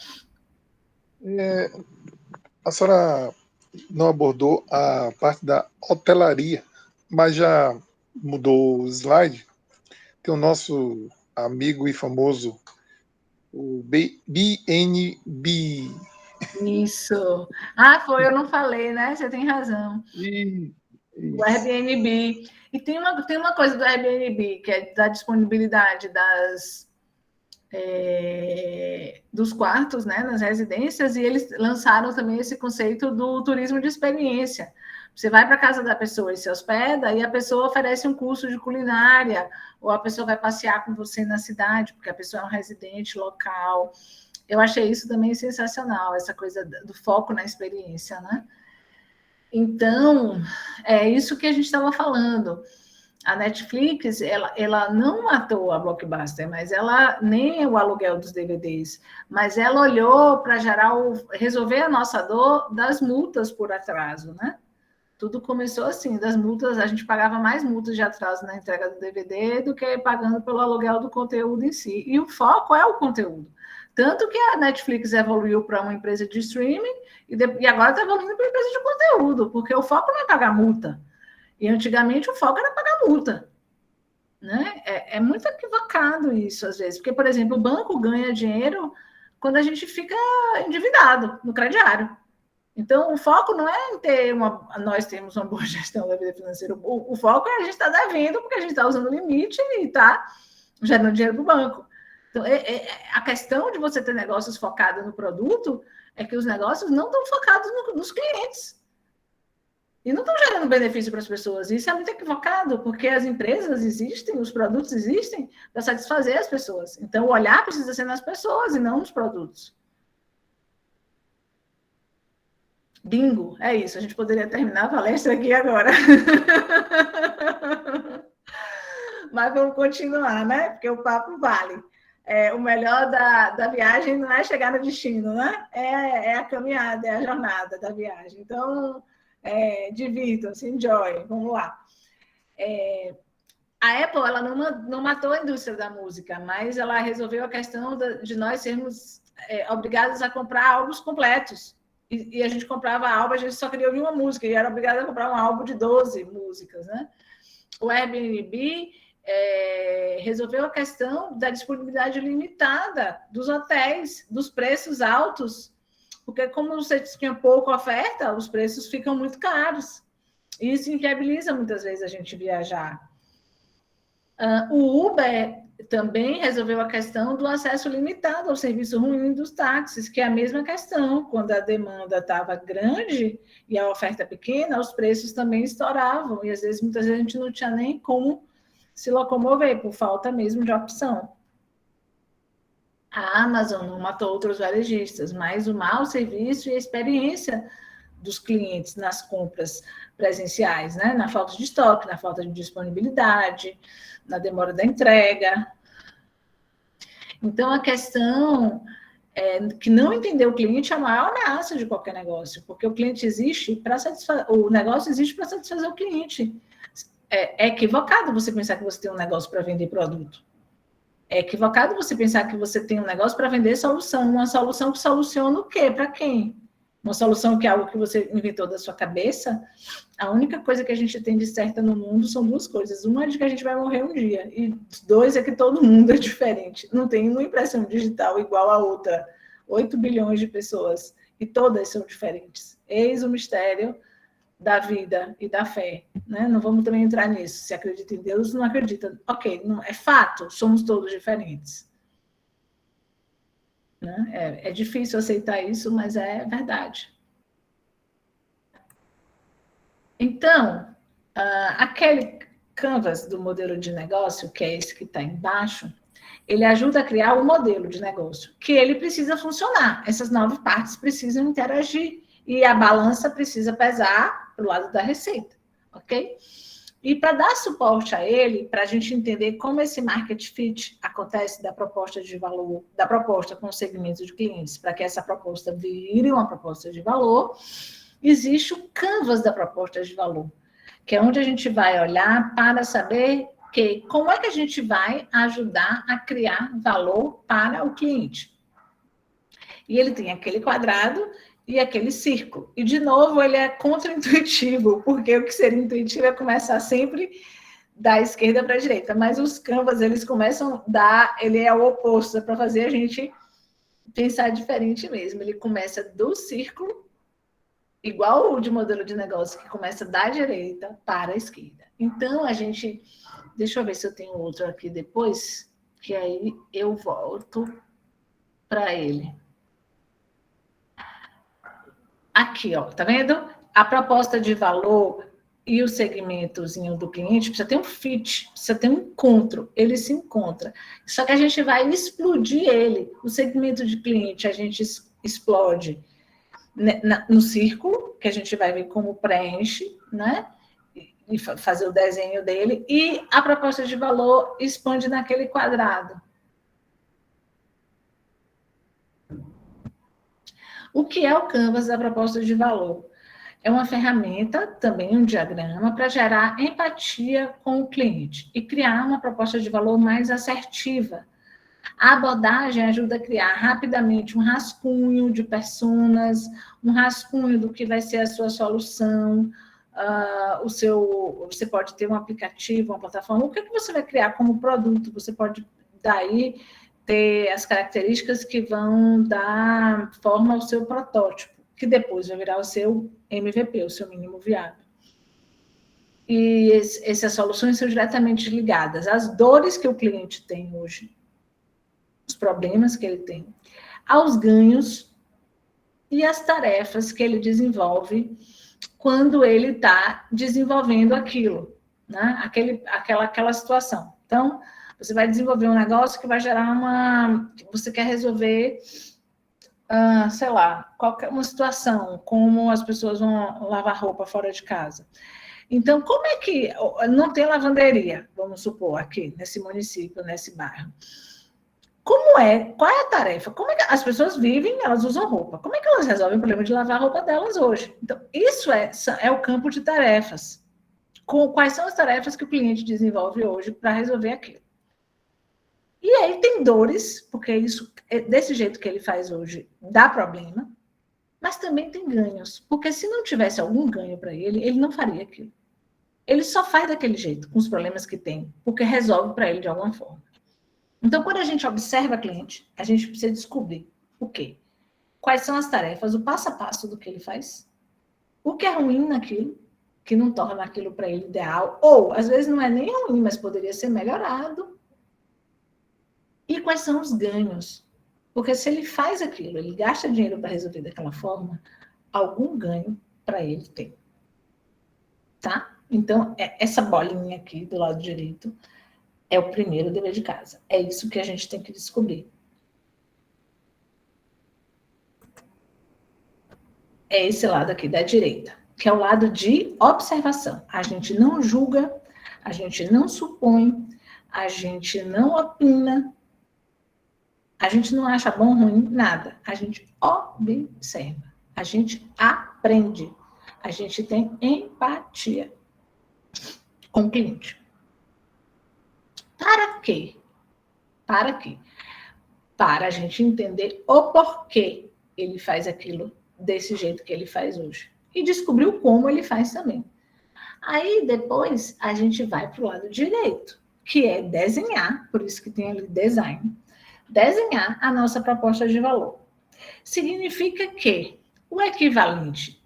A senhora não abordou a parte da hotelaria, mas já mudou o slide. Tem o nosso amigo e famoso, o BNB. Isso. Eu não falei, né? Você tem razão. O Airbnb. E tem uma coisa do Airbnb, que é da disponibilidade dos quartos, né, nas residências, e eles lançaram também esse conceito do turismo de experiência. Você vai para a casa da pessoa e se hospeda, e a pessoa oferece um curso de culinária, ou a pessoa vai passear com você na cidade, porque a pessoa é um residente local. Eu achei isso também sensacional, essa coisa do foco na experiência, né? Então, é isso que a gente estava falando. A Netflix, ela não matou a Blockbuster, mas ela nem o aluguel dos DVDs, mas ela olhou para resolver a nossa dor das multas por atraso, né? Tudo começou assim, das multas, a gente pagava mais multas de atraso na entrega do DVD do que pagando pelo aluguel do conteúdo em si. E o foco é o conteúdo. Tanto que a Netflix evoluiu para uma empresa de streaming e agora está evoluindo para uma empresa de conteúdo, porque o foco não é pagar multa. E antigamente o foco era pagar multa. Né? É muito equivocado isso, às vezes. Porque, por exemplo, o banco ganha dinheiro quando a gente fica endividado no crediário. Então, o foco não é em nós temos uma boa gestão da vida financeira. O foco é a gente estar devendo, porque a gente está usando o limite e está gerando dinheiro para o banco. Então, a questão de você ter negócios focados no produto é que os negócios não estão focados nos clientes. E não estão gerando benefício para as pessoas. Isso é muito equivocado, porque as empresas existem, os produtos existem para satisfazer as pessoas. Então, o olhar precisa ser nas pessoas e não nos produtos. Bingo, é isso. A gente poderia terminar a palestra aqui agora. Mas vamos continuar, né? Porque o papo vale. O melhor da viagem não é chegar no destino, né? É a caminhada, é a jornada da viagem. Então, divirtam-se, enjoy, vamos lá. A Apple, ela não matou a indústria da música, mas ela resolveu a questão de nós sermos obrigados a comprar álbuns completos. E a gente comprava álbum, a gente só queria ouvir uma música, e era obrigado a comprar um álbum de 12 músicas, né? O Airbnb resolveu a questão da disponibilidade limitada dos hotéis, dos preços altos, porque como você tinha pouca oferta, os preços ficam muito caros. E isso inviabiliza muitas vezes a gente viajar. O Uber também resolveu a questão do acesso limitado ao serviço ruim dos táxis, que é a mesma questão. Quando a demanda estava grande e a oferta pequena, os preços também estouravam. E, às vezes, muitas vezes, a gente não tinha nem como se locomover, por falta mesmo de opção. A Amazon não matou outros varejistas, mas o mau serviço e a experiência dos clientes nas compras presenciais, né? Na falta de estoque, na falta de disponibilidade, na demora da entrega. Então, a questão é que não entender o cliente é a maior ameaça de qualquer negócio, porque o cliente existe para satisfazer, o negócio existe para satisfazer o cliente. É equivocado você pensar que você tem um negócio para vender produto. É equivocado você pensar que você tem um negócio para vender solução, uma solução que soluciona o quê? Para quem? Uma solução que é algo que você inventou da sua cabeça. A única coisa que a gente tem de certa no mundo são duas coisas. Uma é de que a gente vai morrer um dia, e dois é que todo mundo é diferente. Não tem uma impressão digital igual a outra. 8 bilhões de pessoas, e todas são diferentes. Eis o mistério da vida e da fé. Né? Não vamos também entrar nisso. Se acredita em Deus, não acredita. Ok, não, é fato, somos todos diferentes. Né? É difícil aceitar isso, mas é verdade. Então, aquele canvas do modelo de negócio, que é esse que está embaixo, ele ajuda a criar um modelo de negócio, que ele precisa funcionar. Essas 9 partes precisam interagir, e a balança precisa pesar para o lado da receita, ok? E para dar suporte a ele, para a gente entender como esse market fit acontece da proposta de valor, da proposta com o segmento de clientes, para que essa proposta vire uma proposta de valor, existe um canvas da proposta de valor, que é onde a gente vai olhar para saber como é que a gente vai ajudar a criar valor para o cliente. E ele tem aquele quadrado e aquele círculo. E, de novo, ele é contraintuitivo, porque o que seria intuitivo é começar sempre da esquerda para a direita. Mas os canvas, eles começam ele é o oposto, é para fazer a gente pensar diferente mesmo. Ele começa do círculo, igual o de modelo de negócio, que começa da direita para a esquerda. Então, a gente... Deixa eu ver se eu tenho outro aqui depois, que aí eu volto para ele. Aqui, ó, tá vendo? A proposta de valor e o segmentozinho do cliente precisa ter um fit, precisa ter um encontro, ele se encontra. Só que a gente vai explodir ele. O segmento de cliente a gente explode no círculo, que a gente vai ver como preenche, né? e fazer o desenho dele, e a proposta de valor expande naquele quadrado. O que é o Canvas da proposta de valor? É uma ferramenta, também um diagrama, para gerar empatia com o cliente e criar uma proposta de valor mais assertiva. A abordagem ajuda a criar rapidamente um rascunho de personas, um rascunho do que vai ser a sua solução, você pode ter um aplicativo, uma plataforma, o que você vai criar como produto, você pode daí ter as características que vão dar forma ao seu protótipo, que depois vai virar o seu MVP, o seu mínimo viável. E essas soluções são diretamente ligadas às dores que o cliente tem hoje, os problemas que ele tem, aos ganhos e às tarefas que ele desenvolve quando ele está desenvolvendo aquilo, né? Aquela situação. Então, você vai desenvolver um negócio que vai gerar você quer resolver, sei lá, uma situação, como as pessoas vão lavar roupa fora de casa. Então, como é que não tem lavanderia, vamos supor, aqui nesse município, nesse bairro? Qual é a tarefa? Como é que as pessoas vivem, elas usam roupa? Como é que elas resolvem o problema de lavar a roupa delas hoje? Então, isso é o campo de tarefas. Quais são as tarefas que o cliente desenvolve hoje para resolver aquilo? E aí tem dores, porque isso, desse jeito que ele faz hoje, dá problema, mas também tem ganhos, porque se não tivesse algum ganho para ele, ele não faria aquilo. Ele só faz daquele jeito, com os problemas que tem, porque resolve para ele de alguma forma. Então, quando a gente observa cliente, a gente precisa descobrir o quê? Quais são as tarefas, o passo a passo do que ele faz, o que é ruim naquilo, que não torna aquilo para ele ideal, ou às vezes não é nem ruim, mas poderia ser melhorado. E quais são os ganhos? Porque se ele faz aquilo, ele gasta dinheiro para resolver daquela forma, algum ganho para ele tem. Tá? Então, essa bolinha aqui do lado direito é o primeiro dever de casa. É isso que a gente tem que descobrir. É esse lado aqui da direita, que é o lado de observação. A gente não julga, a gente não supõe, a gente não opina, a gente não acha bom, ruim, nada. A gente observa, a gente aprende, a gente tem empatia com o cliente. Para quê? Para quê? Para a gente entender o porquê ele faz aquilo desse jeito que ele faz hoje. E descobrir o como ele faz também. Aí, depois, a gente vai para o lado direito, que é desenhar, por isso que tem ali design, desenhar a nossa proposta de valor. Significa que o equivalente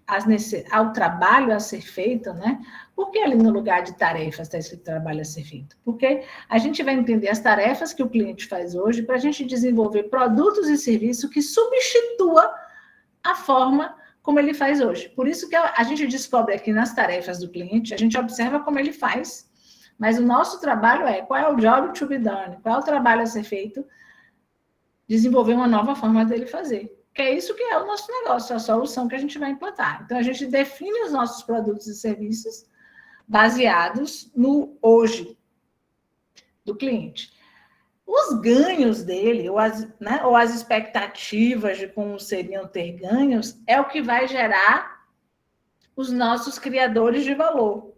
ao trabalho a ser feito, né? Por que ali no lugar de tarefas está escrito trabalho a ser feito? Porque a gente vai entender as tarefas que o cliente faz hoje para a gente desenvolver produtos e serviços que substitua a forma como ele faz hoje. Por isso que a gente descobre aqui nas tarefas do cliente, a gente observa como ele faz, mas o nosso trabalho qual é o job to be done, qual é o trabalho a ser feito, desenvolver uma nova forma dele fazer. Que é isso que é o nosso negócio, a solução que a gente vai implantar. Então, a gente define os nossos produtos e serviços baseados no hoje do cliente. Os ganhos dele, ou as expectativas de como seriam ter ganhos, é o que vai gerar os nossos criadores de valor.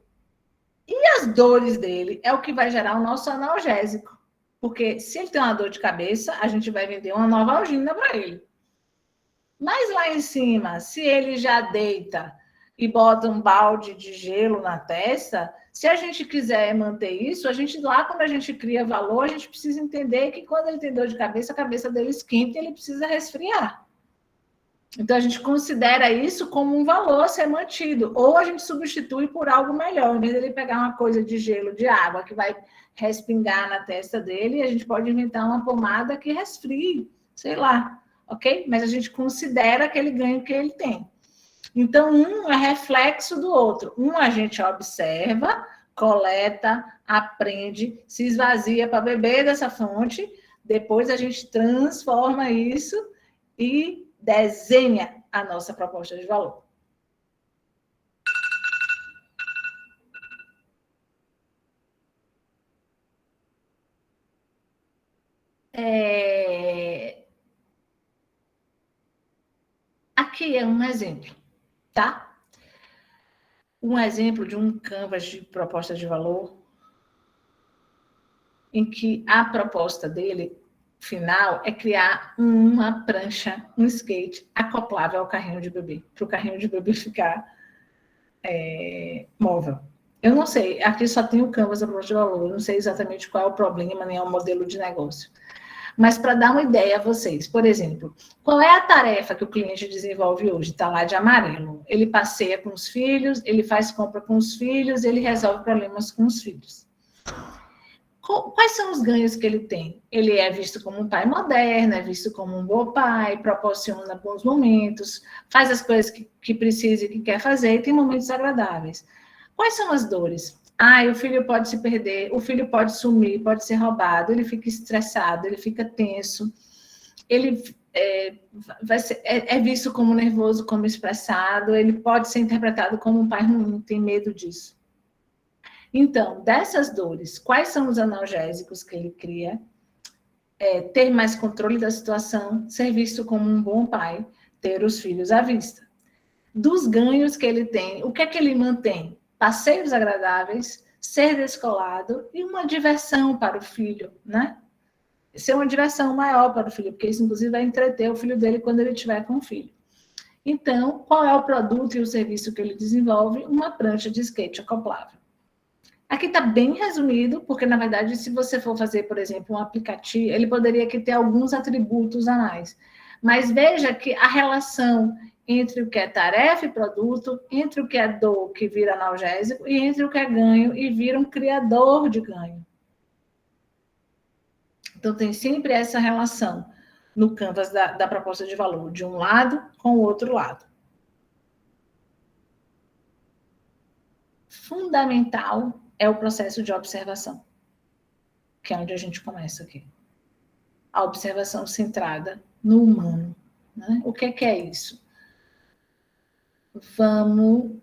E as dores dele é o que vai gerar o nosso analgésico. Porque se ele tem uma dor de cabeça, a gente vai vender uma Novalgina para ele. Mas lá em cima, se ele já deita e bota um balde de gelo na testa, se a gente quiser manter isso, quando a gente cria valor, a gente precisa entender que quando ele tem dor de cabeça, a cabeça dele esquenta e ele precisa resfriar. Então, a gente considera isso como um valor a ser mantido, ou a gente substitui por algo melhor. Em vez de ele pegar uma coisa de gelo, de água, que vai respingar na testa dele, a gente pode inventar uma pomada que resfrie, sei lá, ok? Mas a gente considera aquele ganho que ele tem. Então, um é reflexo do outro. Um a gente observa, coleta, aprende, se esvazia para beber dessa fonte, depois a gente transforma isso e desenha a nossa proposta de valor. Aqui é um exemplo, tá? Um exemplo de um canvas de proposta de valor em que a proposta dele final é criar uma prancha, um skate acoplável ao carrinho de bebê, para o carrinho de bebê ficar móvel. Eu não sei, aqui só tem o canvas da proposta de valor, eu não sei exatamente qual é o problema, nem é o modelo de negócio. Mas para dar uma ideia a vocês, por exemplo, qual é a tarefa que o cliente desenvolve hoje? Está lá de amarelo. Ele passeia com os filhos, ele faz compra com os filhos, ele resolve problemas com os filhos. Quais são os ganhos que ele tem? Ele é visto como um pai moderno, é visto como um bom pai, proporciona bons momentos, faz as coisas que precisa e que quer fazer e tem momentos agradáveis. Quais são as dores? O filho pode se perder, o filho pode sumir, pode ser roubado, ele fica estressado, ele fica tenso, ele é visto como nervoso, como estressado, ele pode ser interpretado como um pai ruim, tem medo disso. Então, dessas dores, quais são os analgésicos que ele cria? Ter mais controle da situação, ser visto como um bom pai, ter os filhos à vista. Dos ganhos que ele tem, o que é que ele mantém? Passeios agradáveis, ser descolado e uma diversão para o filho, né? Ser uma diversão maior para o filho, porque isso, inclusive, vai entreter o filho dele quando ele estiver com o filho. Então, qual é o produto e o serviço que ele desenvolve? Uma prancha de skate acoplável. Aqui está bem resumido, porque, na verdade, se você for fazer, por exemplo, um aplicativo, ele poderia ter alguns atributos a mais. Mas veja que a relação entre o que é tarefa e produto, entre o que é dor, que vira analgésico, e entre o que é ganho e vira um criador de ganho. Então, tem sempre essa relação no canvas da proposta de valor, de um lado com o outro lado. Fundamental é o processo de observação, que é onde a gente começa aqui. A observação centrada no humano, né? O que é isso? Vamos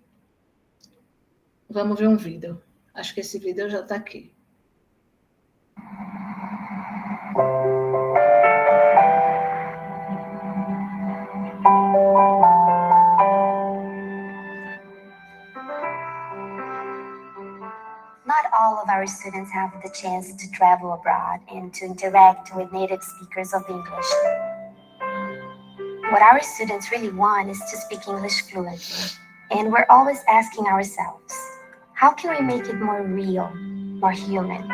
ver um vídeo. Acho que esse vídeo já está aqui. Not all of our students have the chance to travel abroad and to interact with native speakers of English. What our students really want is to speak English fluently, and we're always asking ourselves, how can we make it more real, more human?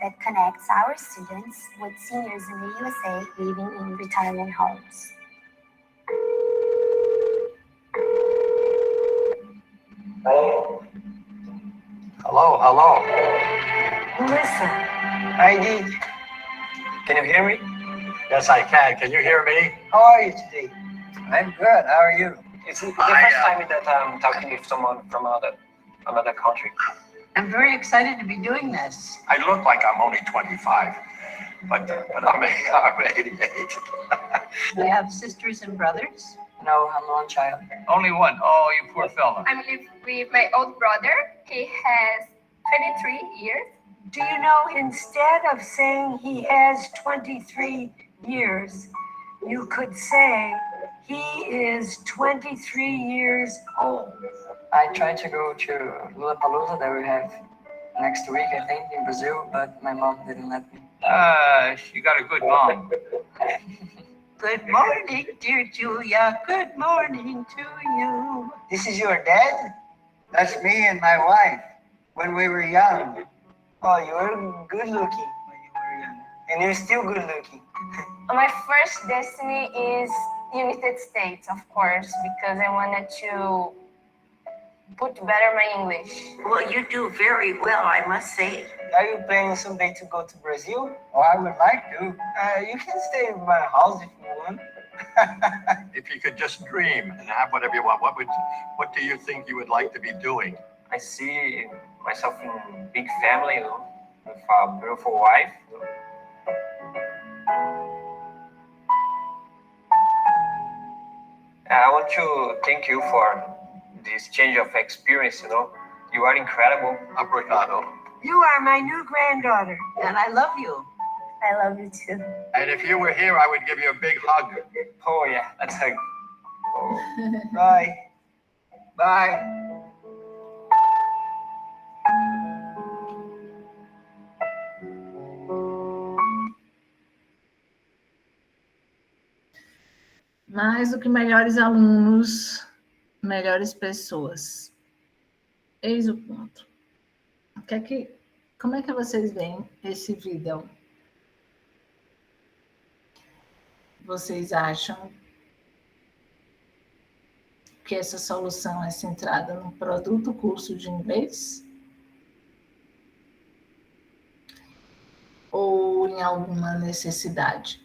That connects our students with seniors in the USA living in retirement homes. Hello. Listen. Heidi, can you hear me? Yes, I can. Can you hear me? How are you today? I'm good. How are you? It's the first time that I'm talking with someone from another country. I'm very excited to be doing this. I look like I'm only 25, but I'm 88. Do you have sisters and brothers? No, I'm one child. Only one? Oh, you poor fella. I'm with my old brother. He has 23 years. Do you know, instead of saying he has 23 years, you could say he is 23 years old. I tried to go to Lollapalooza that we have next week, I think, in Brazil, but my mom didn't let me. You got a good mom. Good morning, dear Julia. Good morning to you. This is your dad? That's me and my wife when we were young. Oh, you were good looking when you were young. And you're still good looking. My first destiny is United States, of course, because I wanted to put better my English. Well, you do very well, I must say. Are you planning someday to go to Brazil? Oh, I would like to. You can stay in my house if you want. If you could just dream and have whatever you want, what do you think you would like to be doing? I see myself in a big family, with a beautiful wife. I want to thank you for this change of experience, You are incredible. Obrigado. You are my new granddaughter. And I love you. I love you too. And if you were here, I would give you a big hug. Oh, yeah, let's hug. Oh. Bye. Bye. Mais do que melhores alunos, melhores pessoas. Eis o ponto. Como é que vocês veem esse vídeo? Vocês acham que essa solução é centrada no produto curso de inglês? Ou em alguma necessidade?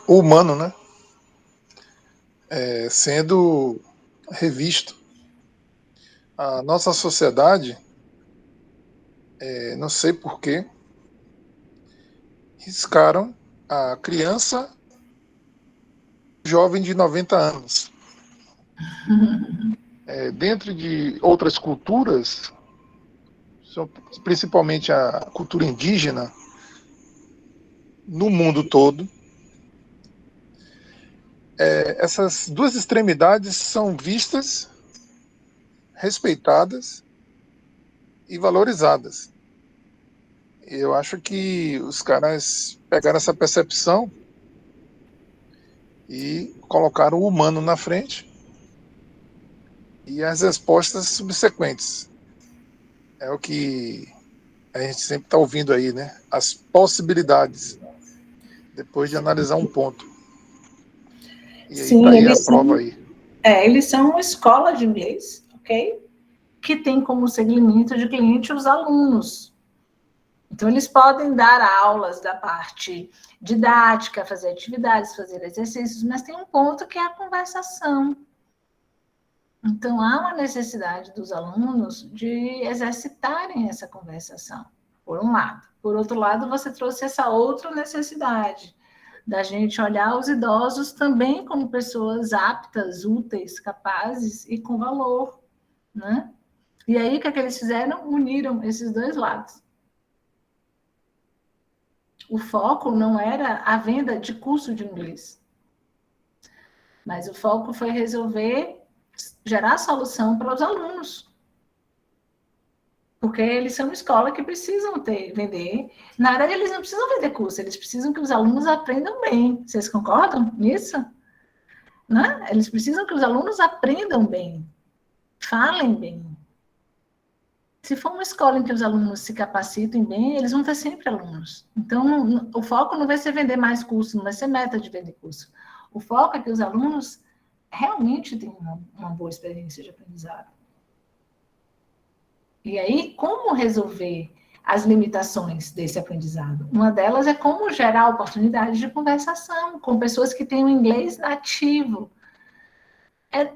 O humano, né? Sendo revisto. A nossa sociedade, não sei porquê, riscaram a criança jovem de 90 anos. Dentro de outras culturas, principalmente a cultura indígena, no mundo todo, essas duas extremidades são vistas, respeitadas e valorizadas. Eu acho que os caras pegaram essa percepção e colocaram o humano na frente e as respostas subsequentes. É o que a gente sempre está ouvindo aí, né? As possibilidades, depois de analisar um ponto. E aí Sim, tá aí a prova aí. Eles são uma escola de inglês, ok? Que tem como segmento de cliente os alunos. Então, eles podem dar aulas da parte didática, fazer atividades, fazer exercícios, mas tem um ponto que é a conversação. Então, há uma necessidade dos alunos de exercitarem essa conversação, por um lado. Por outro lado, você trouxe essa outra necessidade da gente olhar os idosos também como pessoas aptas, úteis, capazes e com valor, né? E aí, o que é que eles fizeram? Uniram esses dois lados. O foco não era a venda de curso de inglês, mas o foco foi gerar solução para os alunos. Porque eles são uma escola que precisam vender. Na verdade, eles não precisam vender curso, eles precisam que os alunos aprendam bem. Vocês concordam nisso? Né? Eles precisam que os alunos aprendam bem, falem bem. Se for uma escola em que os alunos se capacitem bem, eles vão ter sempre alunos. Então, o foco não vai ser vender mais curso, não vai ser meta de vender curso. O foco é que os alunos realmente tenham uma boa experiência de aprendizado. E aí, como resolver as limitações desse aprendizado? Uma delas é como gerar oportunidades de conversação com pessoas que têm o inglês nativo.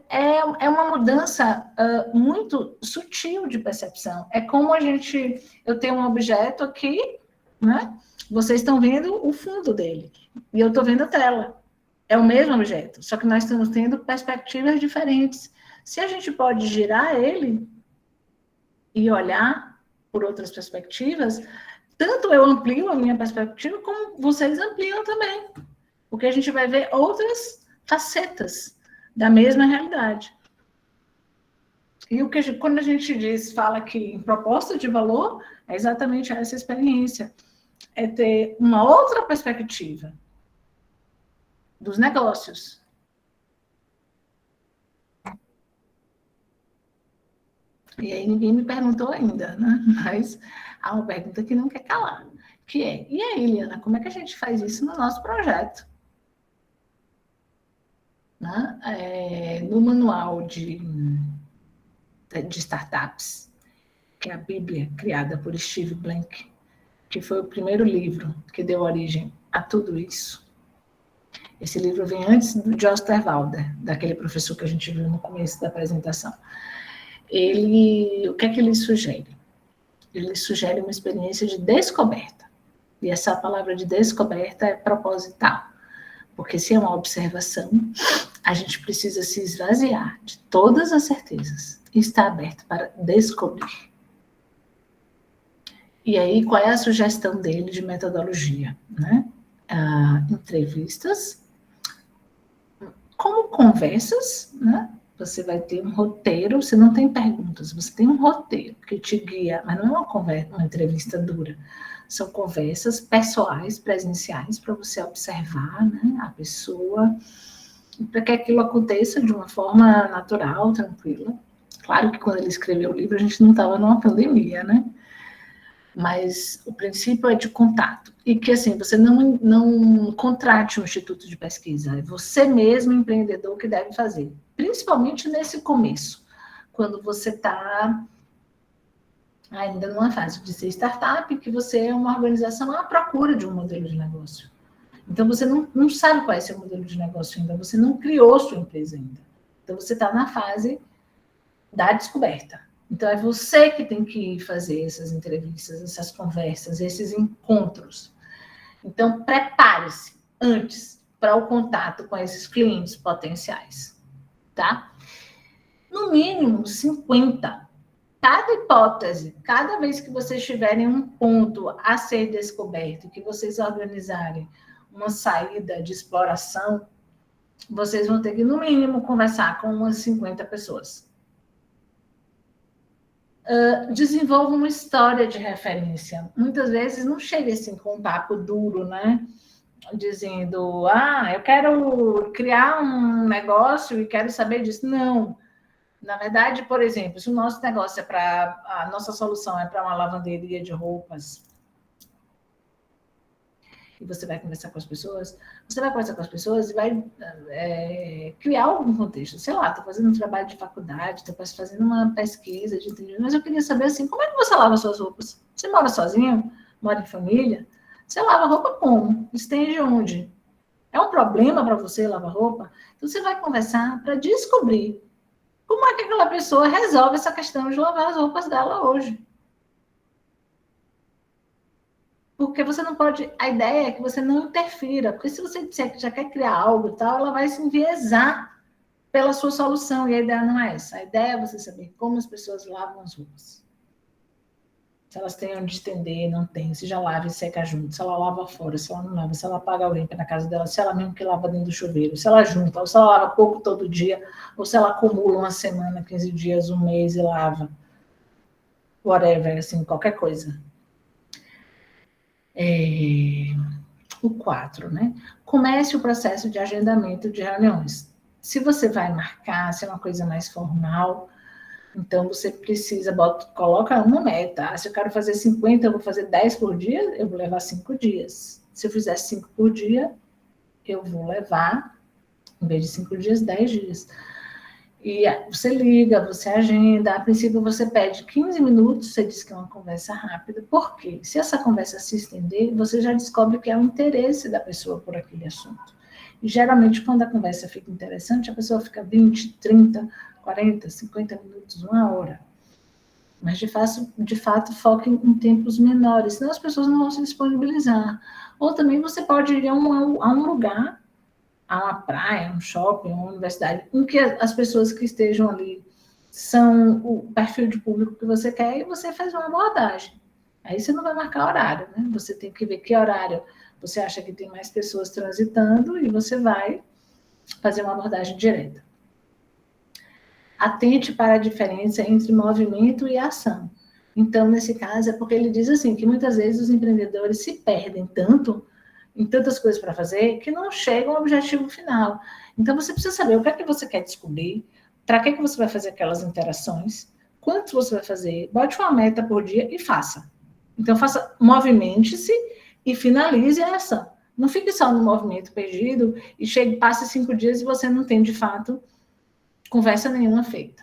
É uma mudança muito sutil de percepção. É como eu tenho um objeto aqui, né? Vocês estão vendo o fundo dele, e eu estou vendo a tela. É o mesmo objeto, só que nós estamos tendo perspectivas diferentes. Se a gente pode girar ele e olhar por outras perspectivas, tanto eu amplio a minha perspectiva, como vocês ampliam também. Porque a gente vai ver outras facetas da mesma realidade. E quando a gente fala que em proposta de valor, é exatamente essa experiência. É ter uma outra perspectiva dos negócios. E aí ninguém me perguntou ainda, né? Mas há uma pergunta que não quer calar, que é, e aí, Liana, como é que a gente faz isso no nosso projeto? Né? No manual de startups, que é a Bíblia criada por Steve Blank, que foi o primeiro livro que deu origem a tudo isso. Esse livro vem antes do Joe Osterwalder, daquele professor que a gente viu no começo da apresentação. O que é que ele sugere? Ele sugere uma experiência de descoberta. E essa palavra de descoberta é proposital, porque se é uma observação, a gente precisa se esvaziar de todas as certezas e estar aberto para descobrir. E aí, qual é a sugestão dele de metodologia? Né? Entrevistas, como conversas, né? Você vai ter um roteiro, você não tem perguntas, você tem um roteiro que te guia, mas não é uma entrevista dura. São conversas pessoais, presenciais, para você observar, né, a pessoa, para que aquilo aconteça de uma forma natural, tranquila. Claro que quando ele escreveu o livro, a gente não estava numa pandemia, né? Mas o princípio é de contato. E que, assim, você não contrate um instituto de pesquisa. É você mesmo, empreendedor, que deve fazer. Principalmente nesse começo, quando você está ainda numa fase de ser startup, que você é uma organização à procura de um modelo de negócio. Então, você não sabe qual é seu modelo de negócio ainda, você não criou sua empresa ainda. Então, você está na fase da descoberta. Então, é você que tem que fazer essas entrevistas, essas conversas, esses encontros. Então, prepare-se antes para o contato com esses clientes potenciais, tá? No mínimo, 50. Cada hipótese, cada vez que vocês tiverem um ponto a ser descoberto, que vocês organizarem uma saída de exploração, vocês vão ter que, no mínimo, conversar com umas 50 pessoas. Desenvolva uma história de referência. Muitas vezes não chega assim com um papo duro, né? Dizendo, eu quero criar um negócio e quero saber disso. Não. Na verdade, por exemplo, se o nosso negócio a nossa solução é para uma lavanderia de roupas, e você vai conversar com as pessoas, e vai criar algum contexto. Sei lá, estou fazendo um trabalho de faculdade, estou fazendo uma pesquisa de entendimento, mas eu queria saber assim, como é que você lava suas roupas? Você mora sozinho? Mora em família? Você lava roupa como? Estende onde? É um problema para você lavar roupa? Então, você vai conversar para descobrir como é que aquela pessoa resolve essa questão de lavar as roupas dela hoje. Porque você não pode... A ideia é que você não interfira. Porque se você disser que já quer criar algo e tal, ela vai se enviesar pela sua solução. E a ideia não é essa. A ideia é você saber como as pessoas lavam as roupas. Se elas têm onde estender, não tem. Se já lava e seca junto. Se ela lava fora, se ela não lava. Se ela paga alguém na casa dela. Se ela mesmo que lava dentro do chuveiro. Se ela junta. Ou se ela lava pouco todo dia. Ou se ela acumula uma semana, 15 dias, um mês e lava. Whatever, assim, qualquer coisa. O 4, né? Comece o processo de agendamento de reuniões. Se você vai marcar, se é uma coisa mais formal, então você precisa, coloca uma meta. Se eu quero fazer 50, eu vou fazer 10 por dia, eu vou levar 5 dias. Se eu fizer 5 por dia, eu vou levar, em vez de 5 dias, 10 dias. E você liga, você agenda, a princípio você pede 15 minutos, você diz que é uma conversa rápida. Por quê? Se essa conversa se estender, você já descobre que é o interesse da pessoa por aquele assunto. E geralmente, quando a conversa fica interessante, a pessoa fica 20, 30, 40, 50 minutos, 1 hora. Mas, de fato, foque em tempos menores, senão as pessoas não vão se disponibilizar. Ou também você pode ir a um lugar, a uma praia, um shopping, uma universidade, em que as pessoas que estejam ali são o perfil de público que você quer e você faz uma abordagem. Aí você não vai marcar horário, né? Você tem que ver que horário você acha que tem mais pessoas transitando e você vai fazer uma abordagem direta. Atente para a diferença entre movimento e ação. Então, nesse caso, é porque ele diz assim, que muitas vezes os empreendedores se perdem tanto em tantas coisas para fazer, que não chegam ao objetivo final. Então, você precisa saber o que é que você quer descobrir, para que você vai fazer aquelas interações, Quantos você vai fazer? Bote uma meta por dia e faça. Então, movimente-se e finalize a ação. Não fique só no movimento perdido e passe 5 dias e você não tem, de fato, conversa nenhuma feita.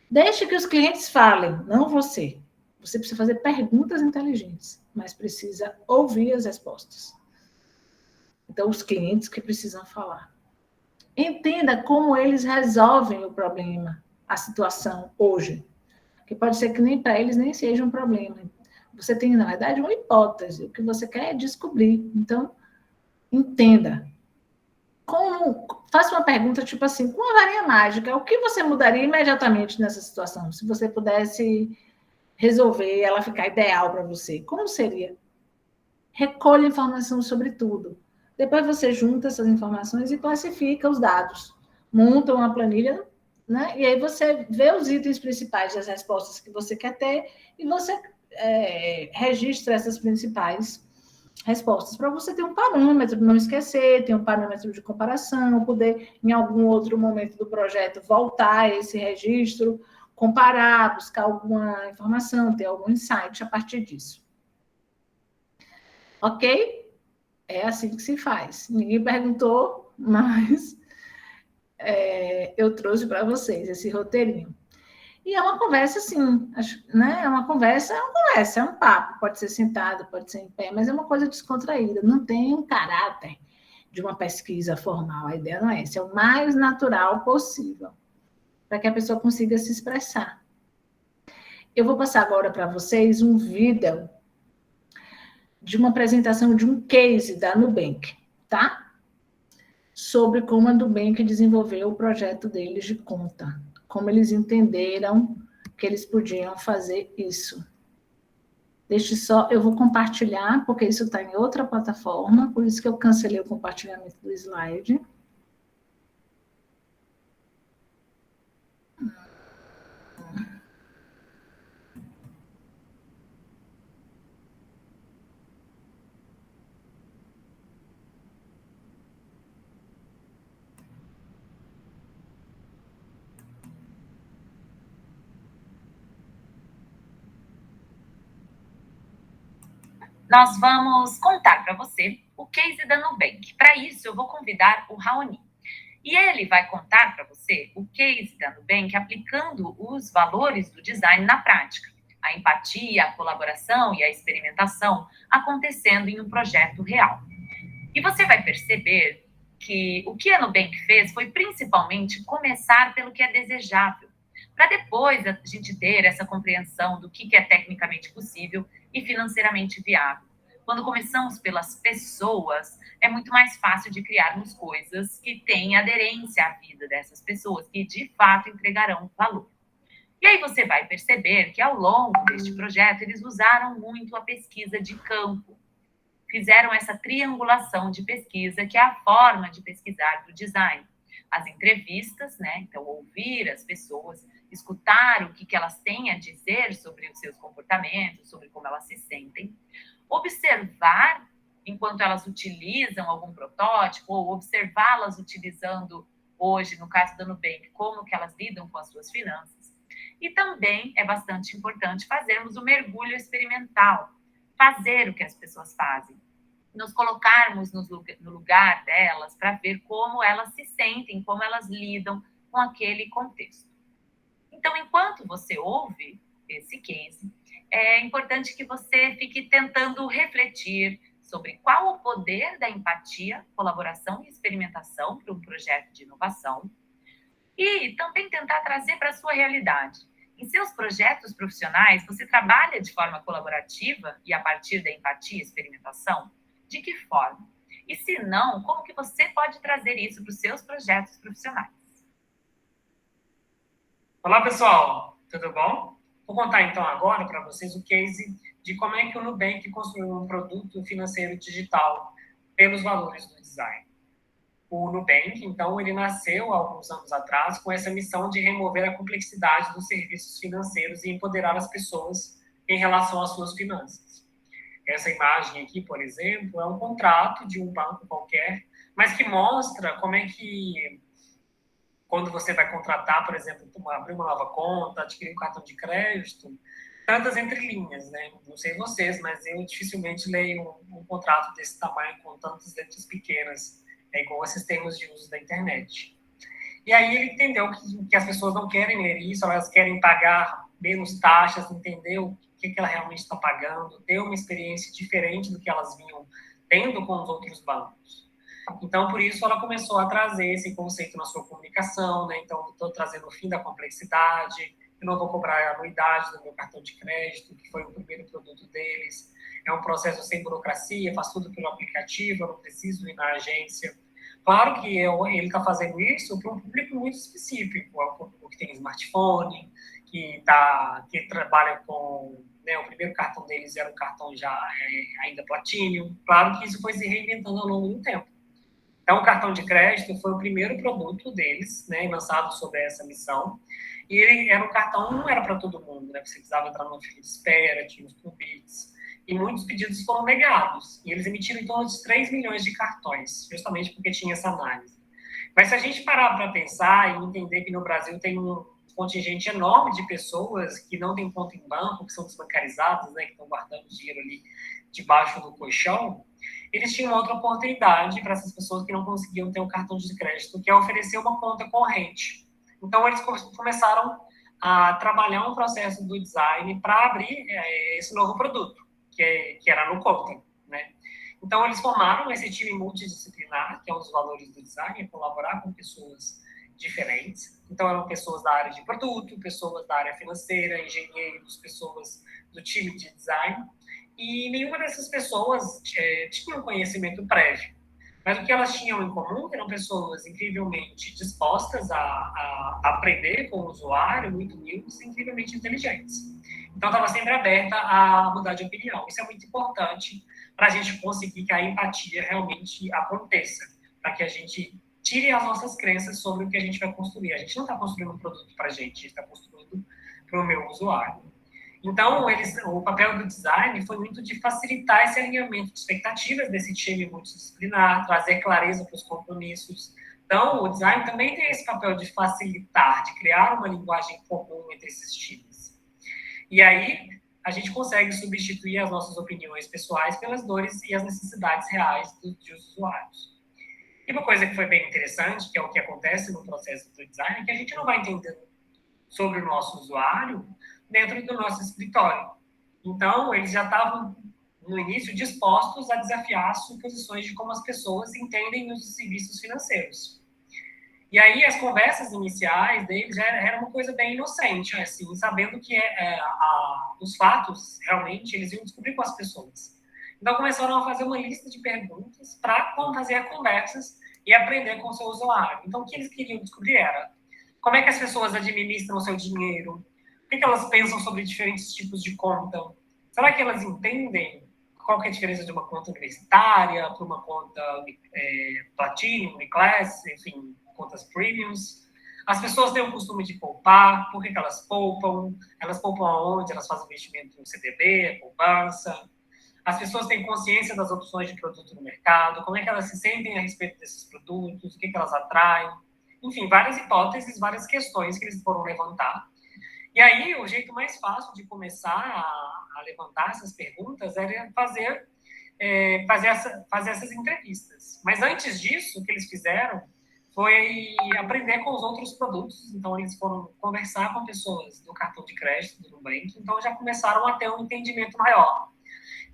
Deixe que os clientes falem, não você. Você precisa fazer perguntas inteligentes, mas precisa ouvir as respostas. Então, os clientes que precisam falar. Entenda como eles resolvem o problema, a situação hoje. Que pode ser que nem para eles nem seja um problema. Você tem, na verdade, uma hipótese. O que você quer é descobrir. Então, entenda. Faça uma pergunta tipo assim, com uma varinha mágica, o que você mudaria imediatamente nessa situação? Se você pudesse resolver ela ficar ideal para você, como seria? Recolha informação sobre tudo. Depois você junta essas informações e classifica os dados. Monta uma planilha, né? E aí você vê os itens principais das respostas que você quer ter e você registra essas principais respostas para você ter um parâmetro, não esquecer, ter um parâmetro de comparação, poder, em algum outro momento do projeto, voltar a esse registro, comparar, buscar alguma informação, ter algum insight a partir disso. Ok? É assim que se faz. Ninguém perguntou, mas eu trouxe para vocês esse roteirinho. E é uma conversa, assim, né? É uma conversa, é um papo. Pode ser sentado, pode ser em pé, mas é uma coisa descontraída. Não tem um caráter de uma pesquisa formal. A ideia não é essa. É o mais natural possível, para que a pessoa consiga se expressar. Eu vou passar agora para vocês um vídeo de uma apresentação de um case da Nubank, tá? Sobre como a Nubank desenvolveu o projeto deles de conta. Como eles entenderam que eles podiam fazer isso. Eu vou compartilhar, porque isso está em outra plataforma, por isso que eu cancelei o compartilhamento do slide. Nós vamos contar para você o case da Nubank. Para isso, eu vou convidar o Raoni. E ele vai contar para você o case da Nubank aplicando os valores do design na prática. A empatia, a colaboração e a experimentação acontecendo em um projeto real. E você vai perceber que o que a Nubank fez foi principalmente começar pelo que é desejável, para depois a gente ter essa compreensão do que é tecnicamente possível e financeiramente viável. Quando começamos pelas pessoas, é muito mais fácil de criarmos coisas que têm aderência à vida dessas pessoas, que de fato entregarão valor. E aí você vai perceber que ao longo deste projeto, eles usaram muito a pesquisa de campo. Fizeram essa triangulação de pesquisa, que é a forma de pesquisar do design. As entrevistas, né? Então, ouvir as pessoas, escutar o que elas têm a dizer sobre os seus comportamentos, sobre como elas se sentem, observar enquanto elas utilizam algum protótipo, ou observá-las utilizando hoje, no caso da Nubank, como que elas lidam com as suas finanças. E também é bastante importante fazermos o mergulho experimental, fazer o que as pessoas fazem, nos colocarmos no lugar delas para ver como elas se sentem, como elas lidam com aquele contexto. Então, enquanto você ouve esse case, é importante que você fique tentando refletir sobre qual o poder da empatia, colaboração e experimentação para um projeto de inovação e também tentar trazer para a sua realidade. Em seus projetos profissionais, você trabalha de forma colaborativa e a partir da empatia e experimentação? De que forma? E se não, como que você pode trazer isso para os seus projetos profissionais? Olá, pessoal, tudo bom? Vou contar então agora para vocês o case de como é que o Nubank construiu um produto financeiro digital pelos valores do design. O Nubank, então, ele nasceu há alguns anos atrás com essa missão de remover a complexidade dos serviços financeiros e empoderar as pessoas em relação às suas finanças. Essa imagem aqui, por exemplo, é um contrato de um banco qualquer, mas que mostra como quando você vai contratar, por exemplo, abrir uma nova conta, adquirir um cartão de crédito, tantas entrelinhas, né? Não sei vocês, mas eu dificilmente leio um contrato desse tamanho com tantas letras pequenas, igual esses termos de uso da internet. E aí ele entendeu que as pessoas não querem ler isso, elas querem pagar menos taxas, entender o que ela realmente está pagando, ter uma experiência diferente do que elas vinham tendo com os outros bancos. Então, por isso, ela começou a trazer esse conceito na sua comunicação, né? Então, estou trazendo o fim da complexidade, eu não vou cobrar a anuidade do meu cartão de crédito, que foi o primeiro produto deles. É um processo sem burocracia, faz tudo pelo aplicativo, eu não preciso ir na agência. Claro que ele está fazendo isso para um público muito específico, o público que tem smartphone, que trabalha com... Né, o primeiro cartão deles era um cartão já ainda Platinum. Claro que isso foi se reinventando ao longo do tempo. Então, o cartão de crédito foi o primeiro produto deles, né, lançado sob essa missão. E ele era um cartão, não era para todo mundo, né? Você precisava entrar numa fila de espera, tinha os convites. E muitos pedidos foram negados. E eles emitiram em torno de 3 milhões de cartões, justamente porque tinha essa análise. Mas se a gente parar para pensar e entender que no Brasil tem um contingente enorme de pessoas que não têm conta em banco, que são desbancarizadas, né, que estão guardando dinheiro ali debaixo do colchão, eles tinham outra oportunidade para essas pessoas que não conseguiam ter um cartão de crédito, que é oferecer uma conta corrente. Então, eles começaram a trabalhar um processo do design para abrir esse novo produto, que era no Conta, né? Então, eles formaram esse time multidisciplinar, que é um dos valores do design, colaborar com pessoas diferentes. Então, eram pessoas da área de produto, pessoas da área financeira, engenheiros, pessoas do time de design. E nenhuma dessas pessoas tinha um conhecimento prévio. Mas o que elas tinham em comum eram pessoas incrivelmente dispostas a aprender com o usuário, muito humildes e incrivelmente inteligentes. Então, estava sempre aberta a mudar de opinião. Isso é muito importante para a gente conseguir que a empatia realmente aconteça, para que a gente tire as nossas crenças sobre o que a gente vai construir. A gente não está construindo um produto para a gente está construindo para o meu usuário. Então, o papel do design foi muito de facilitar esse alinhamento de expectativas desse time multidisciplinar, trazer clareza para os compromissos. Então, o design também tem esse papel de facilitar, de criar uma linguagem comum entre esses times. E aí, a gente consegue substituir as nossas opiniões pessoais pelas dores e as necessidades reais dos usuários. E uma coisa que foi bem interessante, que é o que acontece no processo do design, é que a gente não vai entender sobre o nosso usuário dentro do nosso escritório. Então, eles já estavam, no início, dispostos a desafiar as suposições de como as pessoas entendem os serviços financeiros. E aí, as conversas iniciais deles já era uma coisa bem inocente, assim, sabendo que os fatos, realmente, eles iam descobrir com as pessoas. Então, começaram a fazer uma lista de perguntas para fazer conversas e aprender com o seu usuário. Então, o que eles queriam descobrir era como é que as pessoas administram o seu dinheiro, o que elas pensam sobre diferentes tipos de conta, será que elas entendem qual que é a diferença de uma conta universitária para uma conta Platinum, Class, enfim, contas Premiums. As pessoas têm o costume de poupar, por que elas poupam aonde, elas fazem investimento no CDB, poupança. As pessoas têm consciência das opções de produto no mercado, como é que elas se sentem a respeito desses produtos, o que elas atraem. Enfim, várias hipóteses, várias questões que eles foram levantar. E aí, o jeito mais fácil de começar a levantar essas perguntas era fazer essas entrevistas. Mas antes disso, o que eles fizeram foi aprender com os outros produtos. Então, eles foram conversar com pessoas do cartão de crédito do Nubank. Então, já começaram a ter um entendimento maior.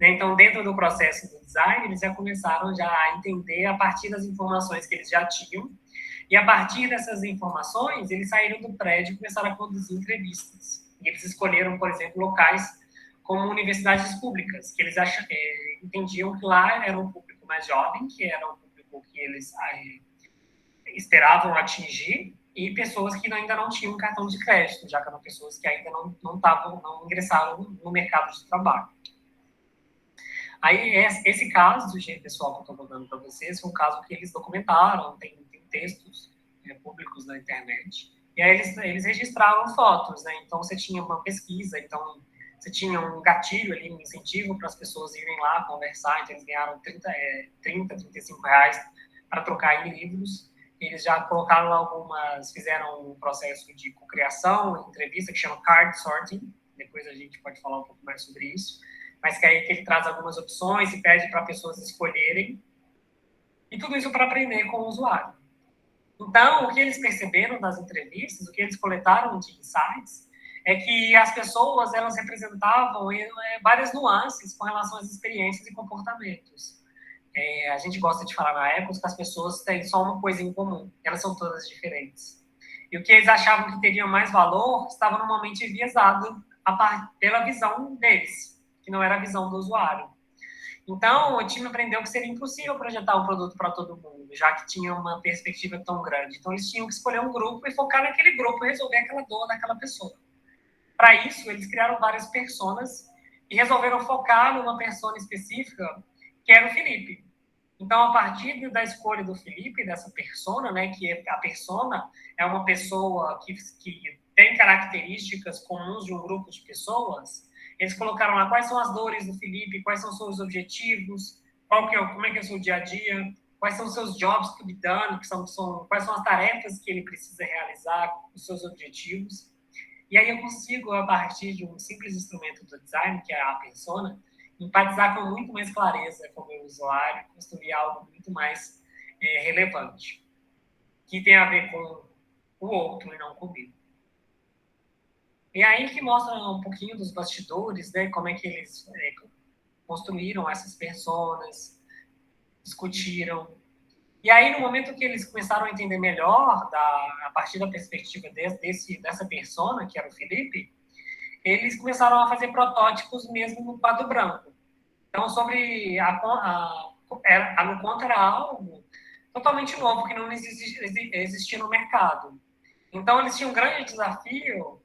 Então, dentro do processo do design, eles já começaram já a entender a partir das informações que eles já tinham. E a partir dessas informações, eles saíram do prédio e começaram a conduzir entrevistas. E eles escolheram, por exemplo, locais como universidades públicas, que eles entendiam que lá era um público mais jovem, que era um público que eles esperavam atingir, e pessoas que ainda não tinham cartão de crédito, já que eram pessoas que ainda não ingressaram no mercado de trabalho. Aí, esse caso, gente, pessoal, que eu estou contando para vocês, foi um caso que eles documentaram, tem textos públicos na internet. E aí eles registraram fotos, né? Então, você tinha uma pesquisa, então você tinha um gatilho ali, um incentivo para as pessoas irem lá conversar, então eles ganharam 35 reais para trocar em livros. eles já colocaram fizeram um processo de cocriação, entrevista, que chama card sorting, depois a gente pode falar um pouco mais sobre isso, mas que aí ele traz algumas opções e pede para pessoas escolherem, e tudo isso para aprender com o usuário. Então, o que eles perceberam das entrevistas, o que eles coletaram de insights, é que as pessoas, elas representavam várias nuances com relação às experiências e comportamentos. A gente gosta de falar na Apple que as pessoas têm só uma coisa em comum, elas são todas diferentes. E o que eles achavam que teria mais valor estava normalmente enviesado pela visão deles, que não era a visão do usuário. Então, o time aprendeu que seria impossível projetar um produto para todo mundo, já que tinha uma perspectiva tão grande. Então, eles tinham que escolher um grupo e focar naquele grupo e resolver aquela dor daquela pessoa. Para isso, eles criaram várias personas e resolveram focar numa persona específica, que era o Felipe. Então, a partir da escolha do Felipe, dessa persona, né, que a persona é uma pessoa que tem características comuns de um grupo de pessoas, eles colocaram lá quais são as dores do Felipe, quais são os seus objetivos, como é que é o seu dia a dia, quais são os seus jobs to be done, quais são as tarefas que ele precisa realizar, os seus objetivos. E aí eu consigo, a partir de um simples instrumento do design, que é a persona, empatizar com muito mais clareza com o meu usuário, construir algo muito mais relevante, que tem a ver com o outro e não comigo. E aí que mostra um pouquinho dos bastidores, né, como é que eles construíram essas personas, discutiram. E aí, no momento que eles começaram a entender melhor, a partir da perspectiva dessa persona, que era o Felipe, eles começaram a fazer protótipos mesmo no quadro branco. Então, sobre a NuConta era algo totalmente novo, que não existia no mercado. Então, eles tinham um grande desafio,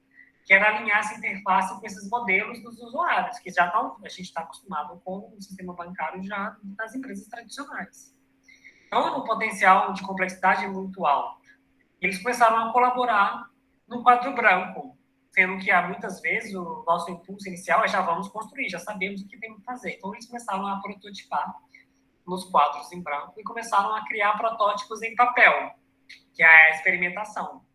que era alinhar essa interface com esses modelos dos usuários, que já a gente está acostumado com o sistema bancário já das empresas tradicionais. Então, um potencial de complexidade muito alto. Eles começaram a colaborar no quadro branco, sendo que muitas vezes o nosso impulso inicial é já vamos construir, já sabemos o que tem que fazer. Então, eles começaram a prototipar nos quadros em branco e começaram a criar protótipos em papel, que é a experimentação.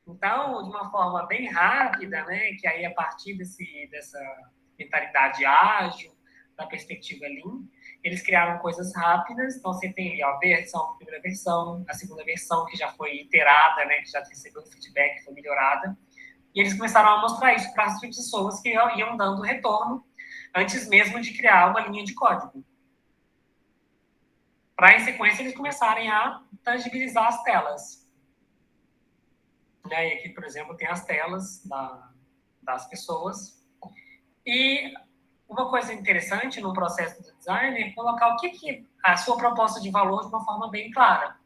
Então, de uma forma bem rápida, né, que aí a partir dessa mentalidade ágil, da perspectiva Lean, eles criaram coisas rápidas. Então, você tem a primeira versão, a segunda versão, que já foi iterada, né, que já recebeu feedback, foi melhorada. E eles começaram a mostrar isso para as pessoas que iam dando retorno antes mesmo de criar uma linha de código. Para, em sequência, eles começarem a tangibilizar as telas. E aí, aqui, por exemplo, tem as telas das pessoas. E uma coisa interessante no processo do design é colocar o que a sua proposta de valor de uma forma bem clara.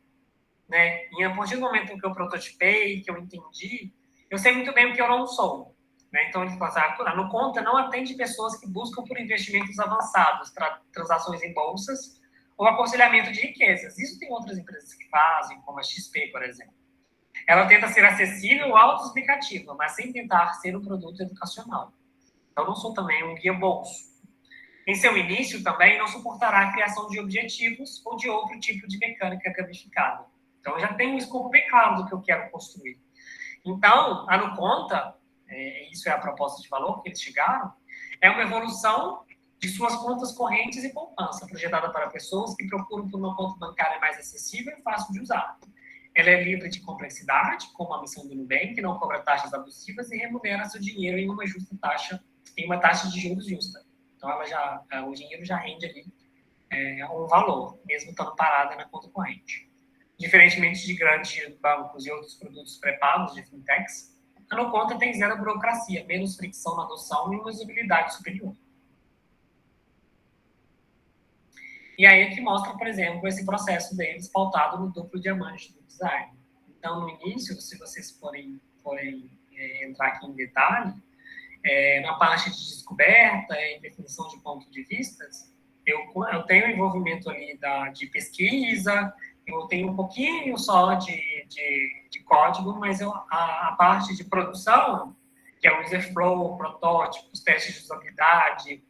Né? E a partir do momento que eu prototipei, que eu entendi, eu sei muito bem o que eu não sou. Né? Então, a NuConta não atende pessoas que buscam por investimentos avançados, transações em bolsas ou aconselhamento de riquezas. Isso tem outras empresas que fazem, como a XP, por exemplo. Ela tenta ser acessível, autoexplicativa, mas sem tentar ser um produto educacional. Então, não sou também um guia bolso. Em seu início, também, não suportará a criação de objetivos ou de outro tipo de mecânica gamificada. Então, eu já tenho um escopo bem claro do que eu quero construir. Então, a NuConta, isso é a proposta de valor que eles chegaram, é uma evolução de suas contas correntes e poupança, projetada para pessoas que procuram por uma conta bancária mais acessível e fácil de usar. Ela é livre de complexidade, como a missão do Nubank, que não cobra taxas abusivas e remunera seu dinheiro em uma taxa de juros justa. Então, o dinheiro já rende ali um valor, mesmo estando parada na conta corrente. Diferentemente de grandes bancos e outros produtos pré-pagos de fintechs, a NuConta tem zero burocracia, menos fricção na adoção e uma usabilidade superior. E aí é que mostra, por exemplo, esse processo deles pautado no duplo diamante do design. Então, no início, se vocês forem entrar aqui em detalhe, na parte de descoberta e definição de pontos de vistas, eu tenho envolvimento ali de pesquisa, eu tenho um pouquinho só de código, mas a parte de produção, que é o user flow, protótipos, testes de usabilidade,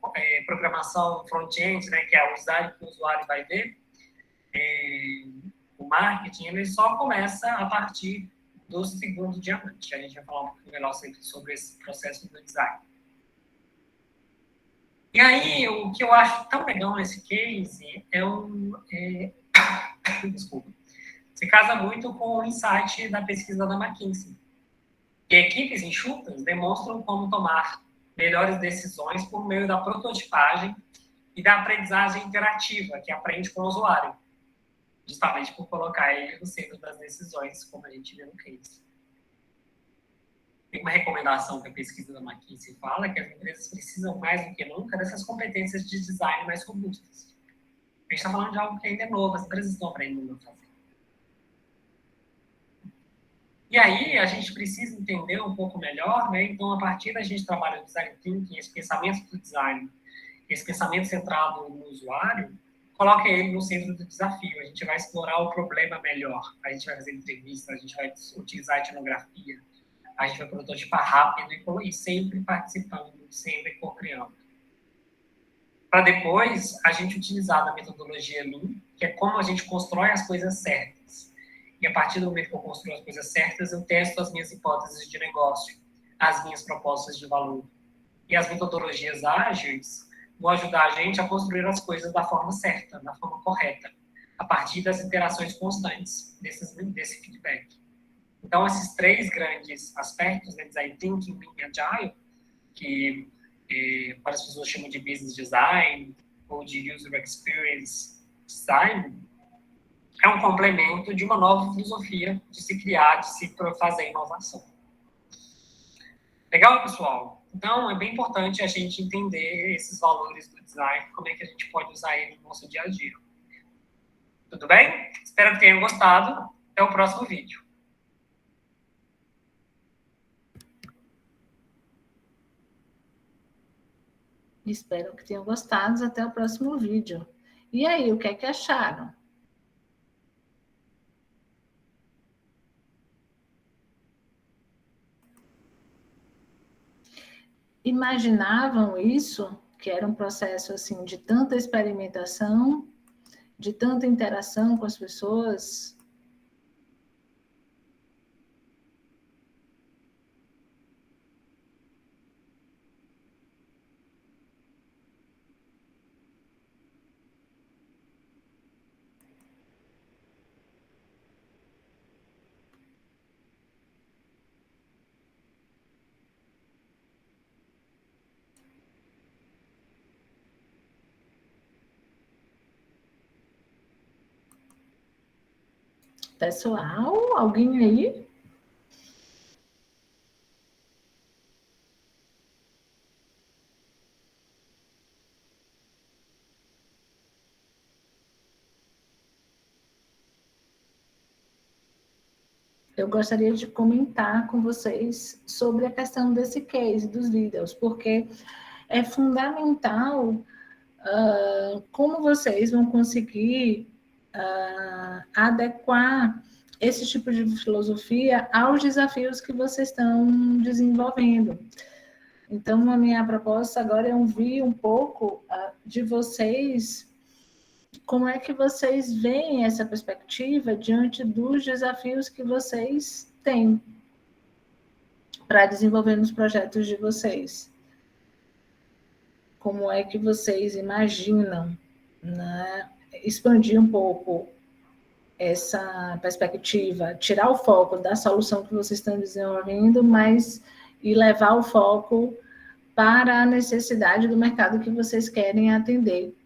programação front-end, né, que é o design que o usuário vai ver, o marketing, ele só começa a partir do segundo diamante. A gente vai falar um pouquinho melhor sobre esse processo do design. E aí, o que eu acho tão legal nesse case desculpa. Se casa muito com o insight da pesquisa da McKinsey. E equipes enxutas demonstram como tomar melhores decisões por meio da prototipagem e da aprendizagem interativa, que aprende com o usuário, justamente por colocar ele no centro das decisões, como a gente vê no case. Tem uma recomendação que a pesquisa da McKinsey fala, que as empresas precisam mais do que nunca dessas competências de design mais robustas. A gente está falando de algo que ainda é novo, as empresas estão aprendendo a fazer. E aí, a gente precisa entender um pouco melhor, né? Então, a partir da gente trabalha o design thinking, esse pensamento do design, esse pensamento centrado no usuário, coloca ele no centro do desafio. A gente vai explorar o problema melhor, a gente vai fazer entrevistas, a gente vai utilizar a etnografia, a gente vai prototipar rápido e sempre participando, sempre co-criando. Para depois, a gente utilizar a metodologia Lean, que é como a gente constrói as coisas certas. E a partir do momento que eu construo as coisas certas, eu testo as minhas hipóteses de negócio, as minhas propostas de valor. E as metodologias ágeis vão ajudar a gente a construir as coisas da forma certa, da forma correta, a partir das interações constantes desse feedback. Então, esses três grandes aspectos, né, design thinking, Lean e agile, que as pessoas chamam de business design ou de user experience design, é um complemento de uma nova filosofia de se criar, de se fazer inovação. Legal, pessoal? Então, é bem importante a gente entender esses valores do design, como é que a gente pode usar ele no nosso dia a dia. Tudo bem? Espero que tenham gostado. Até o próximo vídeo. Espero que tenham gostado. Até o próximo vídeo. E aí, o que é que acharam? Imaginavam isso? Que era um processo assim de tanta experimentação, de tanta interação com as pessoas? Pessoal, alguém aí? Eu gostaria de comentar com vocês sobre a questão desse case dos vídeos, porque é fundamental como vocês vão conseguir adequar esse tipo de filosofia aos desafios que vocês estão desenvolvendo. Então, a minha proposta agora é ouvir um pouco de vocês, como é que vocês veem essa perspectiva diante dos desafios que vocês têm para desenvolver nos projetos de vocês. Como é que vocês imaginam, né, expandir um pouco essa perspectiva, tirar o foco da solução que vocês estão desenvolvendo, mas e levar o foco para a necessidade do mercado que vocês querem atender.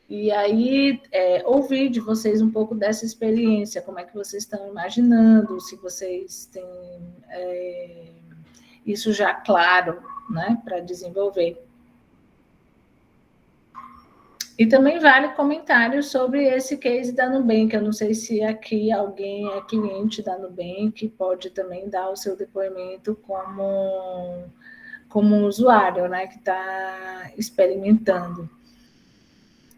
E aí, ouvir de vocês um pouco dessa experiência, como é que vocês estão imaginando, se vocês têm isso já claro, né, para desenvolver. E também vale comentários sobre esse case da Nubank. Eu não sei se aqui alguém é cliente da Nubank, pode também dar o seu depoimento como usuário, né, que está experimentando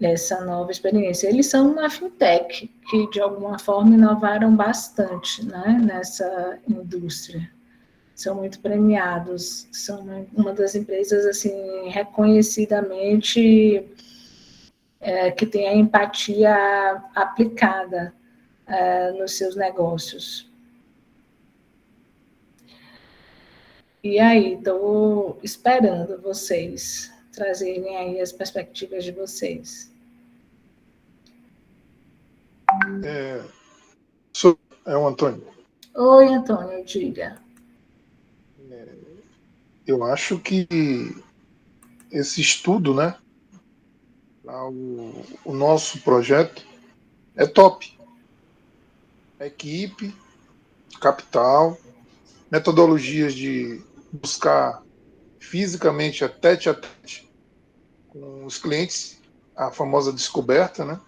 essa nova experiência. Eles são uma fintech que, de alguma forma, inovaram bastante, né, nessa indústria. São muito premiados, são uma das empresas assim, reconhecidamente que tem a empatia aplicada nos seus negócios. E aí, estou esperando vocês trazerem aí as perspectivas de vocês. É o Antônio. Oi, Antônio, diga. Eu acho que esse estudo, né, o nosso projeto é top. Equipe, capital, metodologias de buscar fisicamente a tete com os clientes, a famosa descoberta, né?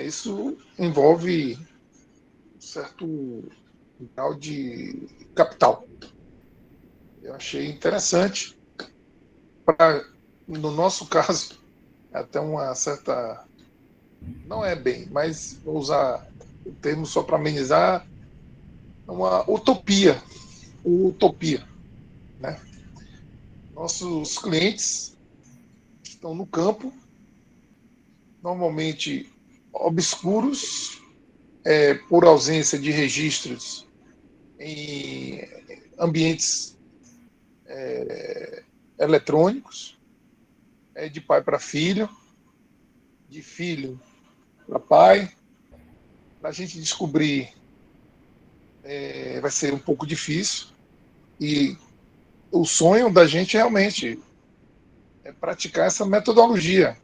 Isso envolve um certo grau de capital. Eu achei interessante. No nosso caso, até uma certa... Não é bem, mas vou usar o termo só para amenizar, uma utopia. Né? Nossos clientes estão no campo, normalmente obscuros, por ausência de registros em ambientes eletrônicos, de pai para filho, de filho para pai. Para a gente descobrir vai ser um pouco difícil, e o sonho da gente realmente é praticar essa metodologia.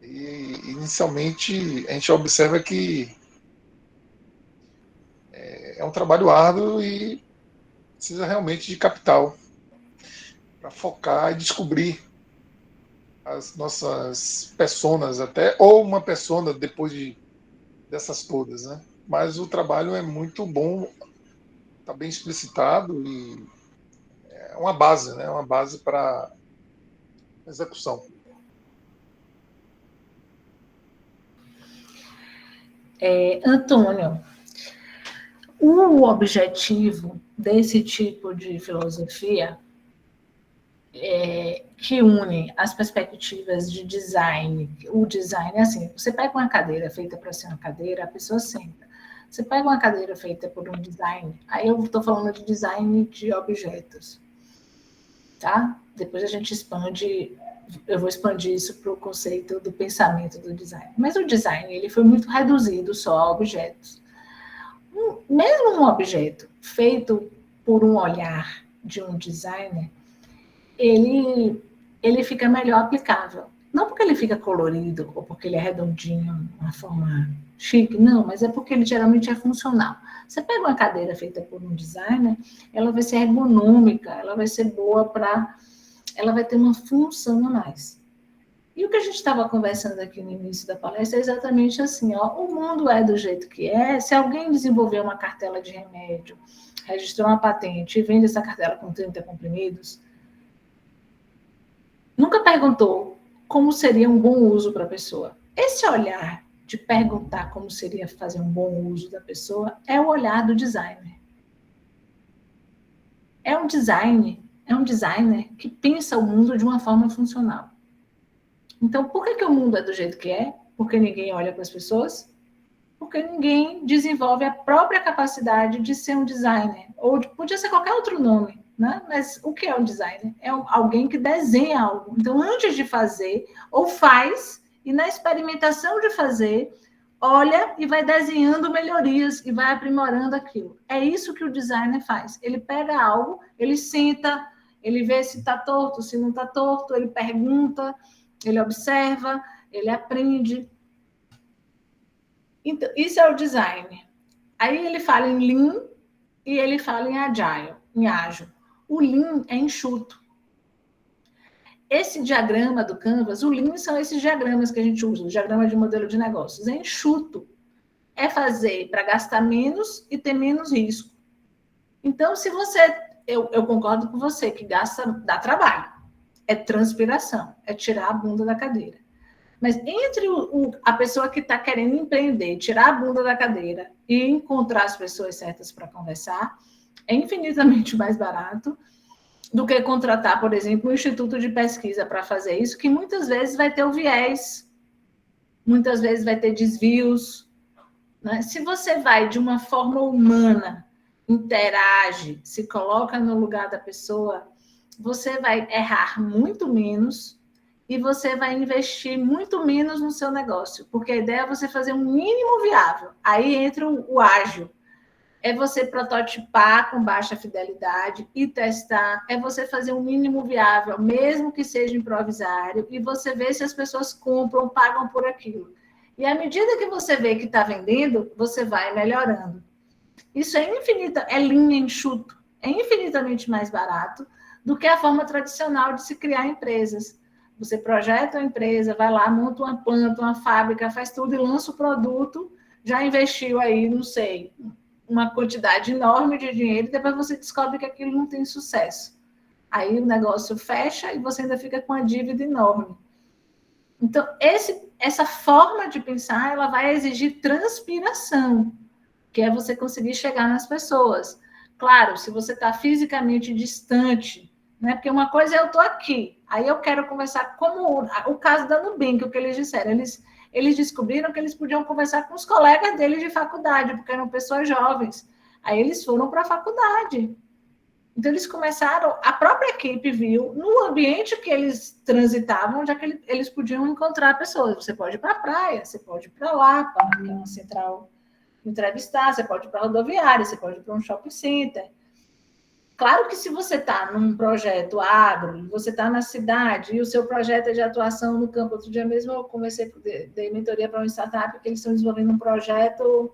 E inicialmente a gente observa que é um trabalho árduo e precisa realmente de capital para focar e descobrir as nossas personas até, ou uma persona depois dessas todas, né? Mas o trabalho é muito bom, está bem explicitado e é uma base, né? Uma base para execução. Antônio, o objetivo desse tipo de filosofia que une as perspectivas de design. O design é assim, você pega uma cadeira feita para ser uma cadeira, a pessoa senta. Você pega uma cadeira feita por um design, aí eu estou falando de design de objetos, tá? Depois a gente expande, eu vou expandir isso para o conceito do pensamento do design. Mas o design, ele foi muito reduzido só a objetos. Mesmo um objeto feito por um olhar de um designer, ele fica melhor aplicável. Não porque ele fica colorido, ou porque ele é redondinho, uma forma chique, não, mas é porque ele geralmente é funcional. Você pega uma cadeira feita por um designer, ela vai ser ergonômica, ela vai ser boa para... Ela vai ter uma função a mais. E o que a gente estava conversando aqui no início da palestra é exatamente assim, ó, o mundo é do jeito que é. Se alguém desenvolver uma cartela de remédio, registrou uma patente e vende essa cartela com 30 comprimidos, nunca perguntou como seria um bom uso para a pessoa. Esse olhar de perguntar como seria fazer um bom uso da pessoa é o olhar do designer. É um designer que pensa o mundo de uma forma funcional. Então, por que o mundo é do jeito que é? Porque ninguém olha para as pessoas? Porque ninguém desenvolve a própria capacidade de ser um designer. Ou podia ser qualquer outro nome, né? Mas o que é um designer? É alguém que desenha algo. Então, antes de fazer, ou faz, e na experimentação de fazer, olha e vai desenhando melhorias e vai aprimorando aquilo. É isso que o designer faz. Ele pega algo, ele senta, ele vê se está torto, se não está torto, ele pergunta, ele observa, ele aprende. Então, isso é o design. Aí ele fala em Lean e ele fala em Agile, em ágil. O Lean é enxuto. Esse diagrama do Canvas, o Lean são esses diagramas que a gente usa, o diagrama de modelo de negócios. É enxuto. É fazer para gastar menos e ter menos risco. Então, se você... Eu concordo com você, que dá trabalho. É transpiração, é tirar a bunda da cadeira. Mas entre a pessoa que está querendo empreender, tirar a bunda da cadeira e encontrar as pessoas certas para conversar, é infinitamente mais barato do que contratar, por exemplo, um instituto de pesquisa para fazer isso, que muitas vezes vai ter o viés, muitas vezes vai ter desvios, né? Se você vai de uma forma humana, interage, se coloca no lugar da pessoa, você vai errar muito menos e você vai investir muito menos no seu negócio, porque a ideia é você fazer um mínimo viável. Aí entra o ágil. É você prototipar com baixa fidelidade e testar, é você fazer um mínimo viável, mesmo que seja improvisário, e você ver se as pessoas compram, pagam por aquilo. E à medida que você vê que está vendendo, você vai melhorando. Isso é linha enxuto, é infinitamente mais barato do que a forma tradicional de se criar empresas. Você projeta uma empresa, vai lá, monta uma planta, uma fábrica, faz tudo e lança o produto, já investiu aí, não sei, uma quantidade enorme de dinheiro e depois você descobre que aquilo não tem sucesso. Aí o negócio fecha e você ainda fica com uma dívida enorme. Então, essa forma de pensar, ela vai exigir transpiração, que é você conseguir chegar nas pessoas. Claro, se você está fisicamente distante, né? Porque uma coisa é eu estou aqui, aí eu quero conversar, como o caso da Nubank, o que eles disseram, eles descobriram que eles podiam conversar com os colegas deles de faculdade, porque eram pessoas jovens. Aí eles foram para a faculdade. Então, eles começaram, a própria equipe viu, no ambiente que eles transitavam, onde é que eles podiam encontrar pessoas. Você pode ir para a praia, você pode ir para lá, para uma central entrevistar, você pode ir para a rodoviária, você pode ir para um shopping center. Claro que se você está num projeto agro, você está na cidade, e o seu projeto é de atuação no campo. Outro dia mesmo eu dei mentoria para uma startup, que eles estão desenvolvendo um projeto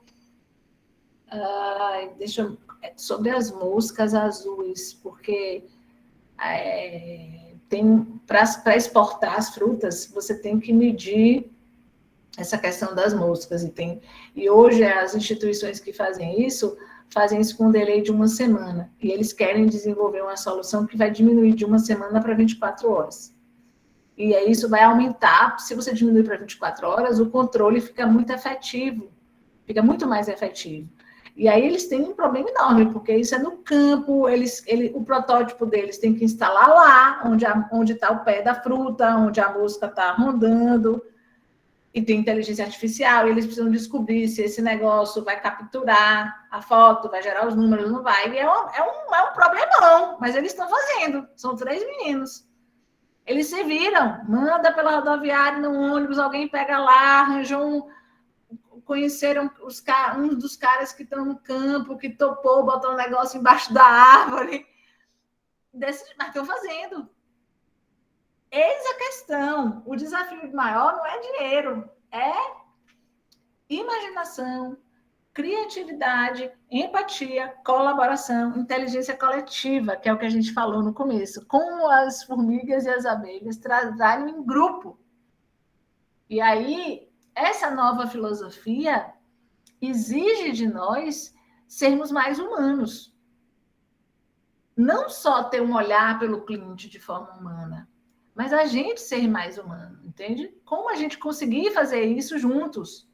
sobre as moscas azuis, porque para exportar as frutas, você tem que medir essa questão das moscas. E hoje as instituições que fazem isso com um delay de 1 semana. E eles querem desenvolver uma solução que vai diminuir de 1 semana para 24 horas. E aí isso vai aumentar. Se você diminuir para 24 horas, o controle fica muito efetivo. Fica muito mais efetivo. E aí eles têm um problema enorme, porque isso é no campo, o protótipo deles tem que instalar lá, onde está o pé da fruta, onde a mosca está rondando, e tem inteligência artificial, e eles precisam descobrir se esse negócio vai capturar a foto, vai gerar os números, não vai. E é um problemão, mas eles estão fazendo. São 3 meninos. Eles se viram, manda pela rodoviária, no ônibus, alguém pega lá, arranjou conheceram um dos caras que estão no campo, que topou, botou um negócio embaixo da árvore. Mas estão fazendo. Eis a questão. O desafio maior não é dinheiro, é imaginação, criatividade, empatia, colaboração, inteligência coletiva, que é o que a gente falou no começo. Como as formigas e as abelhas trabalham em grupo. E aí, essa nova filosofia exige de nós sermos mais humanos. Não só ter um olhar pelo cliente de forma humana, mas a gente ser mais humano, entende? Como a gente conseguir fazer isso juntos?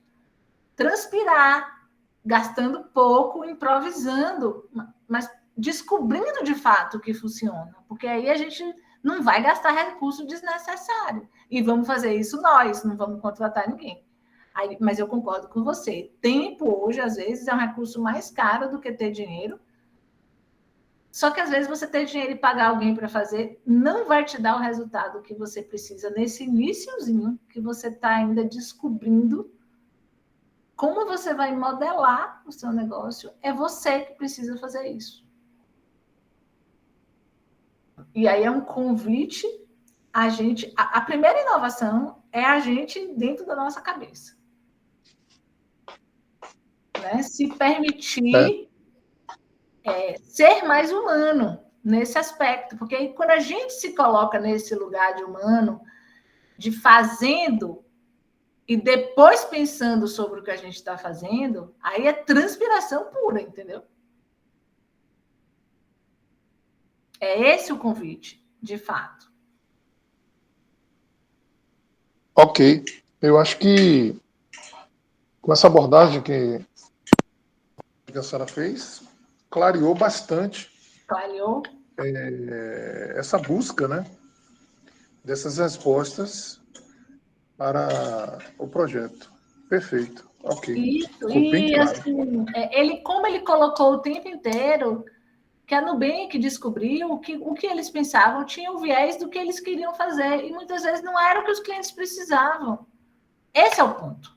Transpirar, gastando pouco, improvisando, mas descobrindo de fato o que funciona, porque aí a gente não vai gastar recurso desnecessário. E vamos fazer isso nós, não vamos contratar ninguém. Aí, mas eu concordo com você. Tempo hoje, às vezes, é um recurso mais caro do que ter dinheiro. Só que, às vezes, você ter dinheiro e pagar alguém para fazer não vai te dar o resultado que você precisa nesse iniciozinho que você está ainda descobrindo como você vai modelar o seu negócio. É você que precisa fazer isso. E aí é um convite a gente... A primeira inovação é a gente dentro da nossa cabeça. Né? Se permitir ser mais humano nesse aspecto. Porque aí, quando a gente se coloca nesse lugar de humano, de fazendo e depois pensando sobre o que a gente está fazendo, aí é transpiração pura, entendeu? É esse o convite, de fato. Ok. Eu acho que com essa abordagem que a senhora fez, clareou bastante. Clareou? Essa busca, né, dessas respostas para o projeto. Perfeito. Ok. Isso, e claro. assim, como ele colocou o tempo inteiro que a Nubank descobriu o que eles pensavam tinha o viés do que eles queriam fazer, e muitas vezes não era o que os clientes precisavam. Esse é o ponto.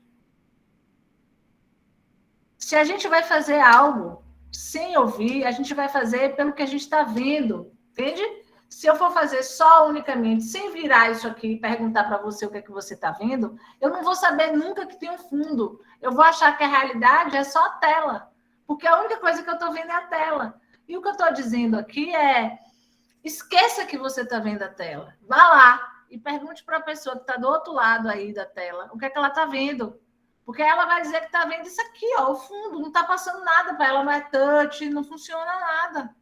Se a gente vai fazer algo sem ouvir, a gente vai fazer pelo que a gente está vendo, entende? Se eu for fazer só unicamente, sem virar isso aqui e perguntar para você o que é que você está vendo, eu não vou saber nunca que tem um fundo. Eu vou achar que a realidade é só a tela, porque a única coisa que eu estou vendo é a tela. E o que eu estou dizendo aqui é, esqueça que você está vendo a tela. Vá lá e pergunte para a pessoa que está do outro lado aí da tela o que é que ela está vendo. Porque ela vai dizer que está vendo isso aqui, ó, o fundo, não está passando nada para ela, não é touch, não funciona nada.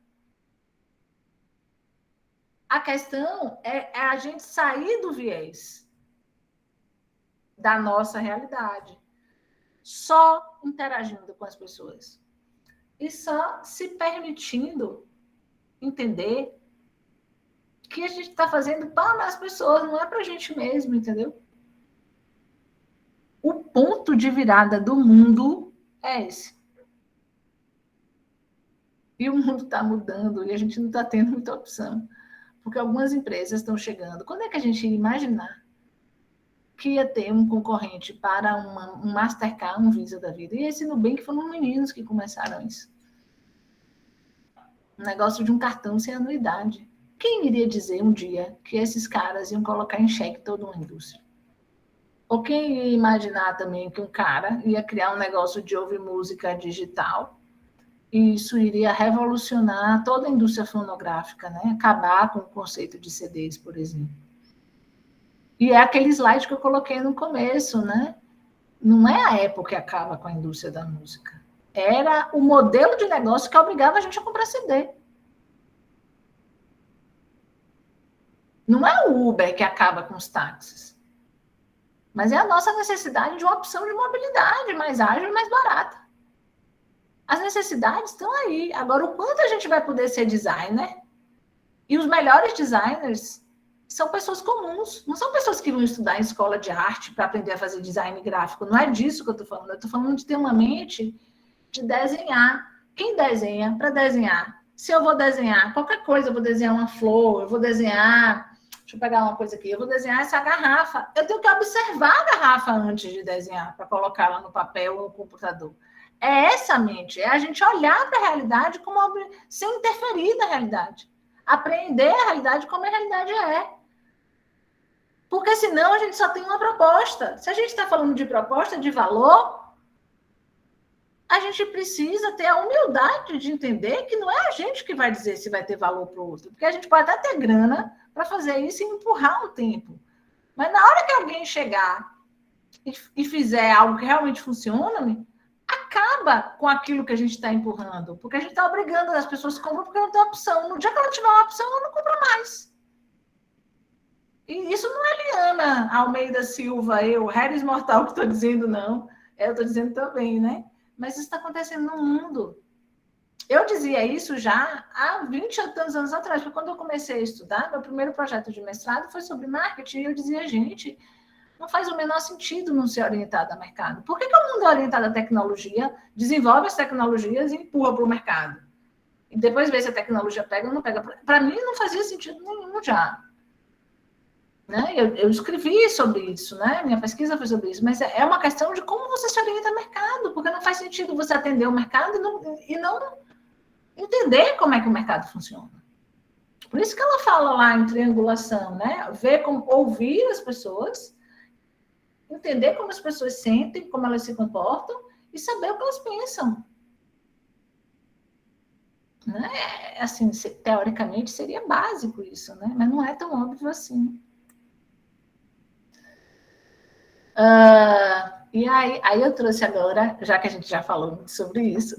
A questão é a gente sair do viés da nossa realidade, só interagindo com as pessoas e só se permitindo entender que a gente está fazendo para as pessoas, não é para a gente mesmo, entendeu? O ponto de virada do mundo é esse. E o mundo está mudando e a gente não está tendo muita opção. Porque algumas empresas estão chegando. Quando é que a gente ia imaginar que ia ter um concorrente para um Mastercard, um Visa da vida? E esse Nubank foram meninos que começaram isso. Um negócio de um cartão sem anuidade. Quem iria dizer um dia que esses caras iam colocar em xeque toda uma indústria? Ou quem ia imaginar também que um cara ia criar um negócio de ouvir música digital e isso iria revolucionar toda a indústria fonográfica, né? Acabar com o conceito de CDs, por exemplo. E é aquele slide que eu coloquei no começo, né? Não é a Apple que acaba com a indústria da música. Era o modelo de negócio que obrigava a gente a comprar CD. Não é o Uber que acaba com os táxis. Mas é a nossa necessidade de uma opção de mobilidade mais ágil e mais barata. As necessidades estão aí. Agora, o quanto a gente vai poder ser designer? E os melhores designers são pessoas comuns. Não são pessoas que vão estudar em escola de arte para aprender a fazer design gráfico. Não é disso que eu estou falando. Eu estou falando de ter uma mente de desenhar. Quem desenha para desenhar? Se eu vou desenhar qualquer coisa, eu vou desenhar uma flor, eu vou desenhar... Deixa eu pegar uma coisa aqui. Eu vou desenhar essa garrafa. Eu tenho que observar a garrafa antes de desenhar, para colocá-la no papel ou no computador. É essa mente, é a gente olhar para a realidade como sem interferir na realidade. Aprender a realidade como a realidade é. Porque senão a gente só tem uma proposta. Se a gente está falando de proposta, de valor, a gente precisa ter a humildade de entender que não é a gente que vai dizer se vai ter valor para o outro. Porque a gente pode até ter grana para fazer isso e empurrar um tempo. Mas na hora que alguém chegar e fizer algo que realmente funciona, acaba com aquilo que a gente está empurrando. Porque a gente está obrigando as pessoas a comprar porque não tem opção. No dia que ela tiver uma opção, ela não compra mais. E isso não é Liana Almeida Silva, Harris Mortal que estou dizendo, não. Eu estou dizendo também, né? Mas isso está acontecendo no mundo. Eu dizia isso já há 20 e tantos anos atrás, porque quando eu comecei a estudar, meu primeiro projeto de mestrado foi sobre marketing, e eu dizia, gente, não faz o menor sentido não ser orientado a mercado. Por que o mundo é orientado à tecnologia, desenvolve as tecnologias e empurra para o mercado? E depois vê se a tecnologia pega ou não pega. Para mim, não fazia sentido nenhum já. Né? Eu escrevi sobre isso, né? Minha pesquisa foi sobre isso, mas é uma questão de como você se orienta ao mercado, porque não faz sentido você atender o mercado e não entender como é que o mercado funciona. Por isso que ela fala lá em triangulação, né? Ouvir as pessoas, entender como as pessoas sentem, como elas se comportam e saber o que elas pensam. Né? Assim, teoricamente seria básico isso, né? Mas não é tão óbvio assim. E aí eu trouxe agora, já que a gente já falou muito sobre isso,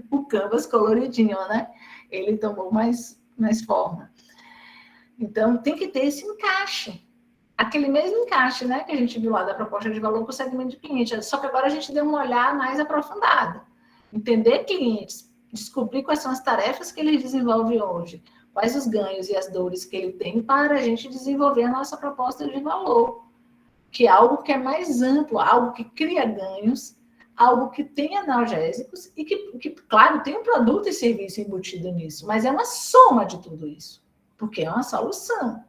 o canvas coloridinho, né? Ele tomou mais forma. Então, tem que ter esse encaixe. Aquele mesmo encaixe, né? Que a gente viu lá da proposta de valor com o segmento de cliente. Só que agora a gente deu uma olhada mais aprofundada. Entender clientes, descobrir quais são as tarefas que ele desenvolve hoje, quais os ganhos e as dores que ele tem para a gente desenvolver a nossa proposta de valor. Que é algo que é mais amplo, algo que cria ganhos, algo que tem analgésicos e que, claro, tem um produto e serviço embutido nisso, mas é uma soma de tudo isso, porque é uma solução.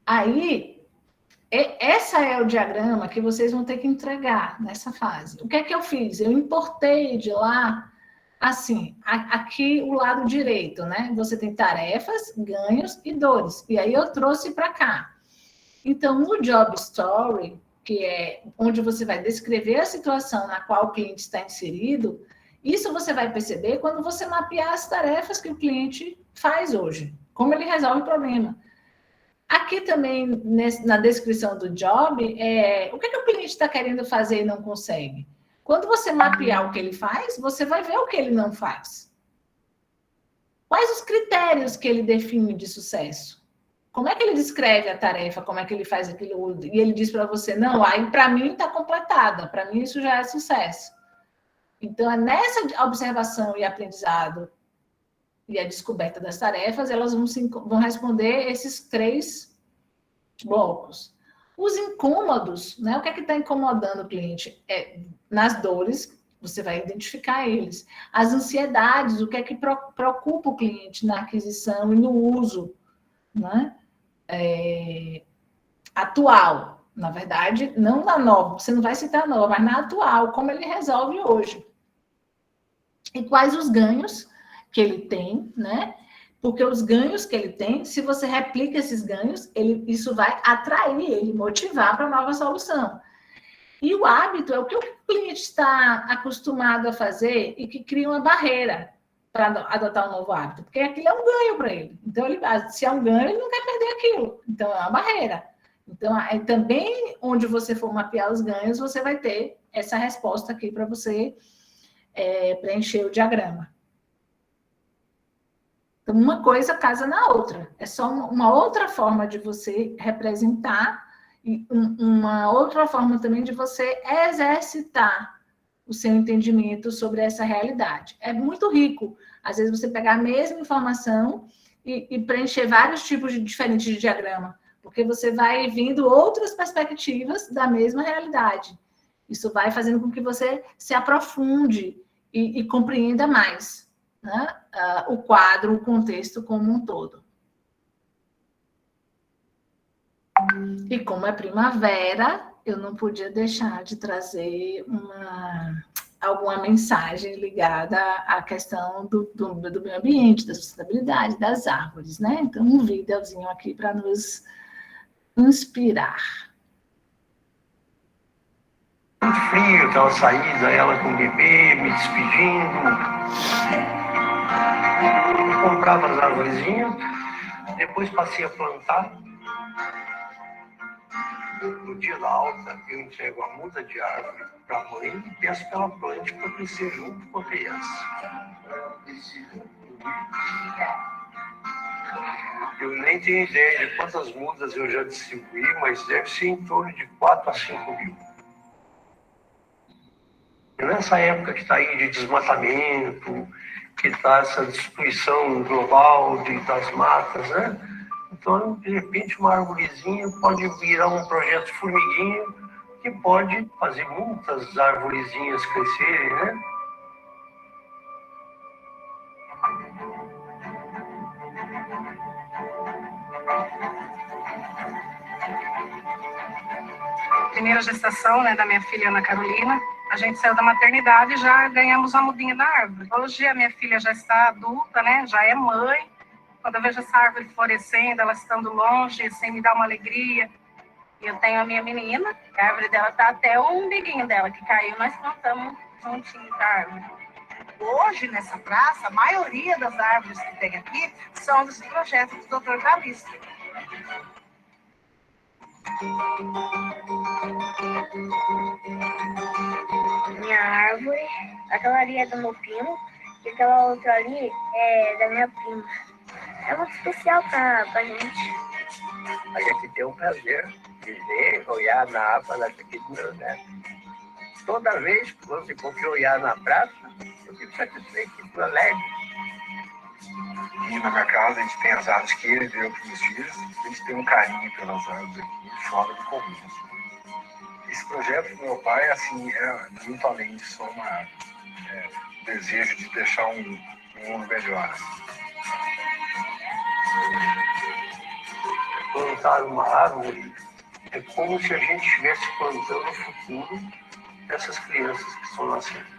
Aí, essa é o diagrama que vocês vão ter que entregar nessa fase. O que é que eu fiz? Eu importei de lá, assim, aqui o lado direito, né? Você tem tarefas, ganhos e dores. E aí eu trouxe para cá. Então, no Job Story, que é onde você vai descrever a situação na qual o cliente está inserido, isso você vai perceber quando você mapear as tarefas que o cliente faz hoje, como ele resolve o problema. Aqui também, na descrição do job, o que o cliente está querendo fazer e não consegue. Quando você mapear o que ele faz, você vai ver o que ele não faz. Quais os critérios que ele define de sucesso? Como é que ele descreve a tarefa? Como é que ele faz aquilo? E ele diz para você, não, aí para mim está completada, para mim isso já é sucesso. Então, é nessa observação e aprendizado e a descoberta das tarefas, elas vão responder esses 3 blocos. Os incômodos, né? O que é que está incomodando o cliente? Nas dores, você vai identificar eles. As ansiedades, o que é que preocupa o cliente na aquisição e no uso, né? Atual, na verdade, não na nova, você não vai citar a nova, mas na atual, como ele resolve hoje. E quais os ganhos que ele tem, né? Porque os ganhos que ele tem, se você replica esses ganhos, isso vai atrair ele, motivar para a nova solução. E o hábito é o que o cliente está acostumado a fazer e que cria uma barreira para adotar um novo hábito, porque aquilo é um ganho para ele. Então, se é um ganho, ele não quer perder aquilo. Então, é uma barreira. Então, também onde você for mapear os ganhos, você vai ter essa resposta aqui para você preencher o diagrama. Então, uma coisa casa na outra. É só uma outra forma de você representar e uma outra forma também de você exercitar o seu entendimento sobre essa realidade. É muito rico, às vezes, você pegar a mesma informação e preencher vários tipos diferentes de diagrama, porque você vai vindo outras perspectivas da mesma realidade. Isso vai fazendo com que você se aprofunde e compreenda mais, né? O quadro, o contexto como um todo. E como é primavera, eu não podia deixar de trazer alguma mensagem ligada à questão do meio ambiente, da sustentabilidade, das árvores, né? Então, um videozinho aqui para nos inspirar. Muito frio, aquela saída, ela com o bebê, me despedindo. Eu comprava as arvorezinhas, depois passei a plantar. No dia da alta, eu entrego a muda de árvore para a mãe e peço que ela plante para crescer junto com a criança. Eu nem tenho ideia de quantas mudas eu já distribuí, mas deve ser em torno de 4 a 5 mil. E nessa época que está aí de desmatamento, que está essa destruição global das matas, né? Então, de repente, uma arvorezinha pode virar um projeto formiguinha que pode fazer muitas arvorezinhas crescerem, né? Primeira gestação, né, da minha filha Ana Carolina, a gente saiu da maternidade e já ganhamos a mudinha da árvore. Hoje a minha filha já está adulta, né, já é mãe. Quando eu vejo essa árvore florescendo, ela estando longe, sem me dar uma alegria. E eu tenho a minha menina, a árvore dela está até o umbiguinho dela, que caiu, nós plantamos juntinho da árvore. Hoje, nessa praça, a maioria das árvores que tem aqui são dos projetos do Dr. Calixto. Minha árvore, aquela ali é do meu primo, e aquela outra ali é da minha prima. É muito especial pra gente. A gente tem o prazer de ver, olhar na árvore aqui do meu neto. Toda vez que você for olhar na praça, eu fico satisfeito, fico alegre. E na minha casa a gente tem as árvores que ele deu para os filhos, a gente tem um carinho pelas árvores aqui, fora do comum. Esse projeto do meu pai, assim, é muito além de só uma árvore. É o desejo de deixar um mundo melhor. Plantar uma árvore é como se a gente estivesse plantando o futuro dessas crianças que estão nascendo.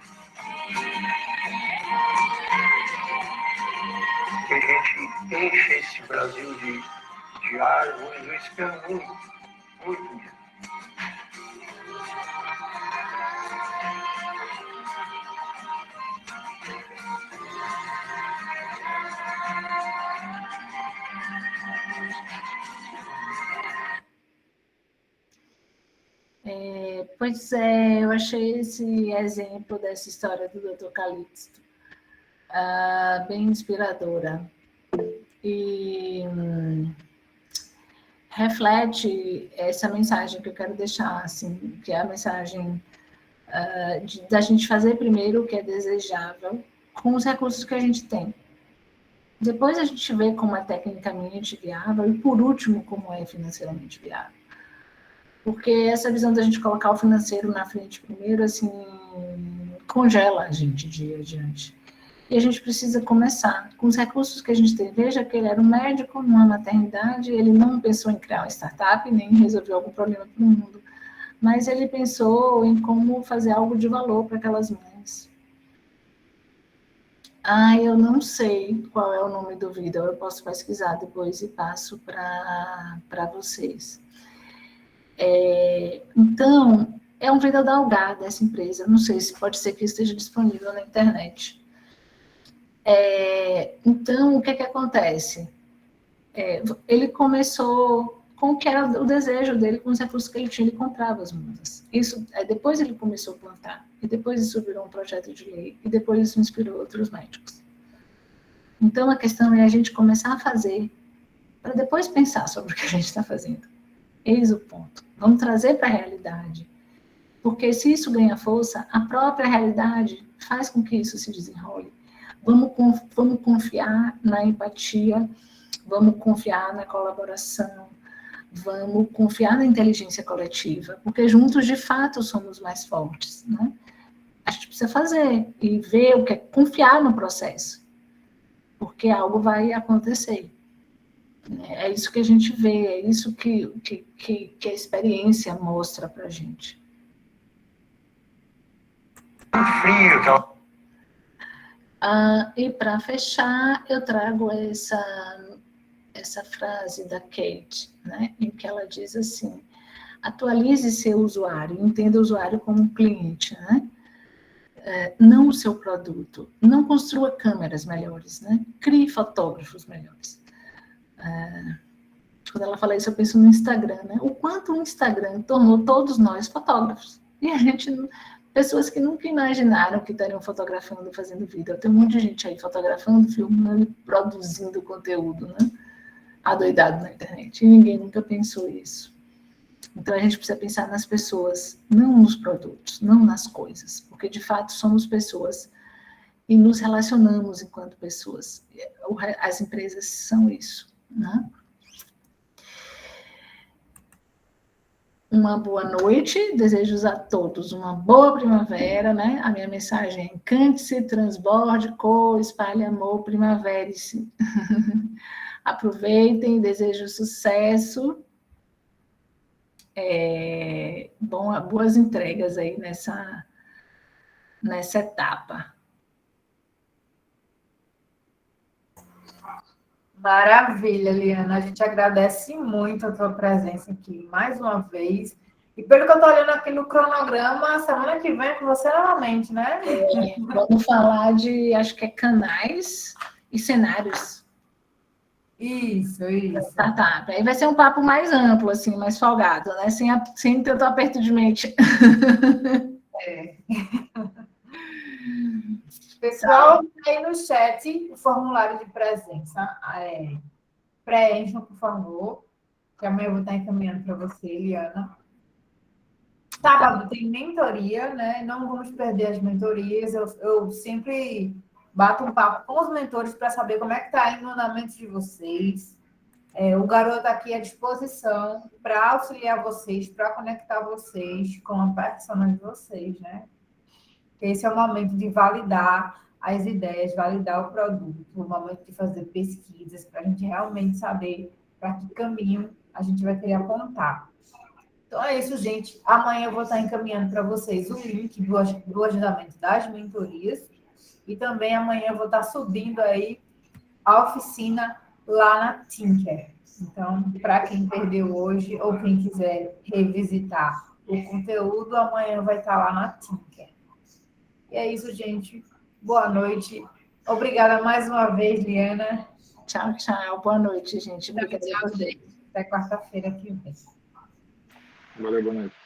Que a gente enche esse Brasil de árvores, eu espero muito, muito mesmo. Pois é, eu achei esse exemplo dessa história do Dr. Calixto bem inspiradora. E reflete essa mensagem que eu quero deixar, assim, que é a mensagem da gente fazer primeiro o que é desejável com os recursos que a gente tem. Depois a gente vê como é tecnicamente viável e, por último, como é financeiramente viável. Porque essa visão da gente colocar o financeiro na frente primeiro, assim, congela a gente dia adiante. E a gente precisa começar com os recursos que a gente tem. Veja que ele era um médico numa maternidade, ele não pensou em criar uma startup, nem resolver algum problema para o mundo, mas ele pensou em como fazer algo de valor para aquelas mães. Eu não sei qual é o nome do vídeo, eu posso pesquisar depois e passo para vocês. Então, é um vídeo da Algar, dessa empresa, não sei se pode ser que esteja disponível na internet. Então, o que acontece? Ele começou com o que era o desejo dele, com os recursos que ele tinha, ele comprava as mudas. Depois ele começou a plantar, e depois isso virou um projeto de lei, e depois isso inspirou outros médicos. Então, a questão é a gente começar a fazer, para depois pensar sobre o que a gente está fazendo. Eis o ponto. Vamos trazer para a realidade. Porque se isso ganha força, a própria realidade faz com que isso se desenrole. Vamos confiar na empatia, vamos confiar na colaboração, vamos confiar na inteligência coletiva, porque juntos, de fato, somos mais fortes, né? A gente precisa fazer e ver o que é confiar no processo, porque algo vai acontecer. É isso que a gente vê, é isso que a experiência mostra para a gente. Frio, então. E para fechar, eu trago essa frase da Kate, né, em que ela diz assim: atualize seu usuário, entenda o usuário como um cliente, né? Não o seu produto. Não construa câmeras melhores, né? Crie fotógrafos melhores. Quando ela fala isso, eu penso no Instagram, né? O quanto o Instagram tornou todos nós fotógrafos. E a gente, pessoas que nunca imaginaram que estariam fotografando, fazendo vídeo. Tem um monte de gente aí fotografando, filmando e produzindo conteúdo, né? Adoidado na internet. E ninguém nunca pensou isso. Então, a gente precisa pensar nas pessoas, não nos produtos, não nas coisas. Porque, de fato, somos pessoas e nos relacionamos enquanto pessoas. As empresas são isso, né? Uma boa noite, desejo a todos uma boa primavera, né? A minha mensagem é: encante-se, transborde, cor, espalhe amor, primavere-se. Aproveitem, desejo sucesso. Boas entregas aí nessa etapa. Maravilha, Liana. A gente agradece muito a tua presença aqui mais uma vez. E pelo que eu estou olhando aqui no cronograma, semana que vem é com você novamente, né? Vamos falar de, acho que é canais e cenários. Isso. Tá. Aí vai ser um papo mais amplo, assim, mais folgado, né? Sem tanto aperto de mente. Pessoal, aí no chat o formulário de presença. Preencham, por favor, que amanhã eu vou estar encaminhando para você, Liana. Sábado tem mentoria, né? Não vamos perder as mentorias. Eu sempre bata um papo com os mentores para saber como é que está indo na mente de vocês. O garoto aqui à disposição para auxiliar vocês, para conectar vocês com a persona de vocês, né? Esse é o momento de validar as ideias, validar o produto, o momento de fazer pesquisas, para a gente realmente saber para que caminho a gente vai querer apontar. Então é isso, gente. Amanhã eu vou estar encaminhando para vocês o link do agendamento das mentorias e também amanhã eu vou estar subindo aí a oficina lá na Tinker. Então, para quem perdeu hoje ou quem quiser revisitar o conteúdo, amanhã vai estar lá na Tinker. E é isso, gente. Boa noite. Obrigada mais uma vez, Liana. Tchau, tchau. Boa noite, gente. Obrigada a vocês. Até quarta-feira que vem. Valeu, boa noite.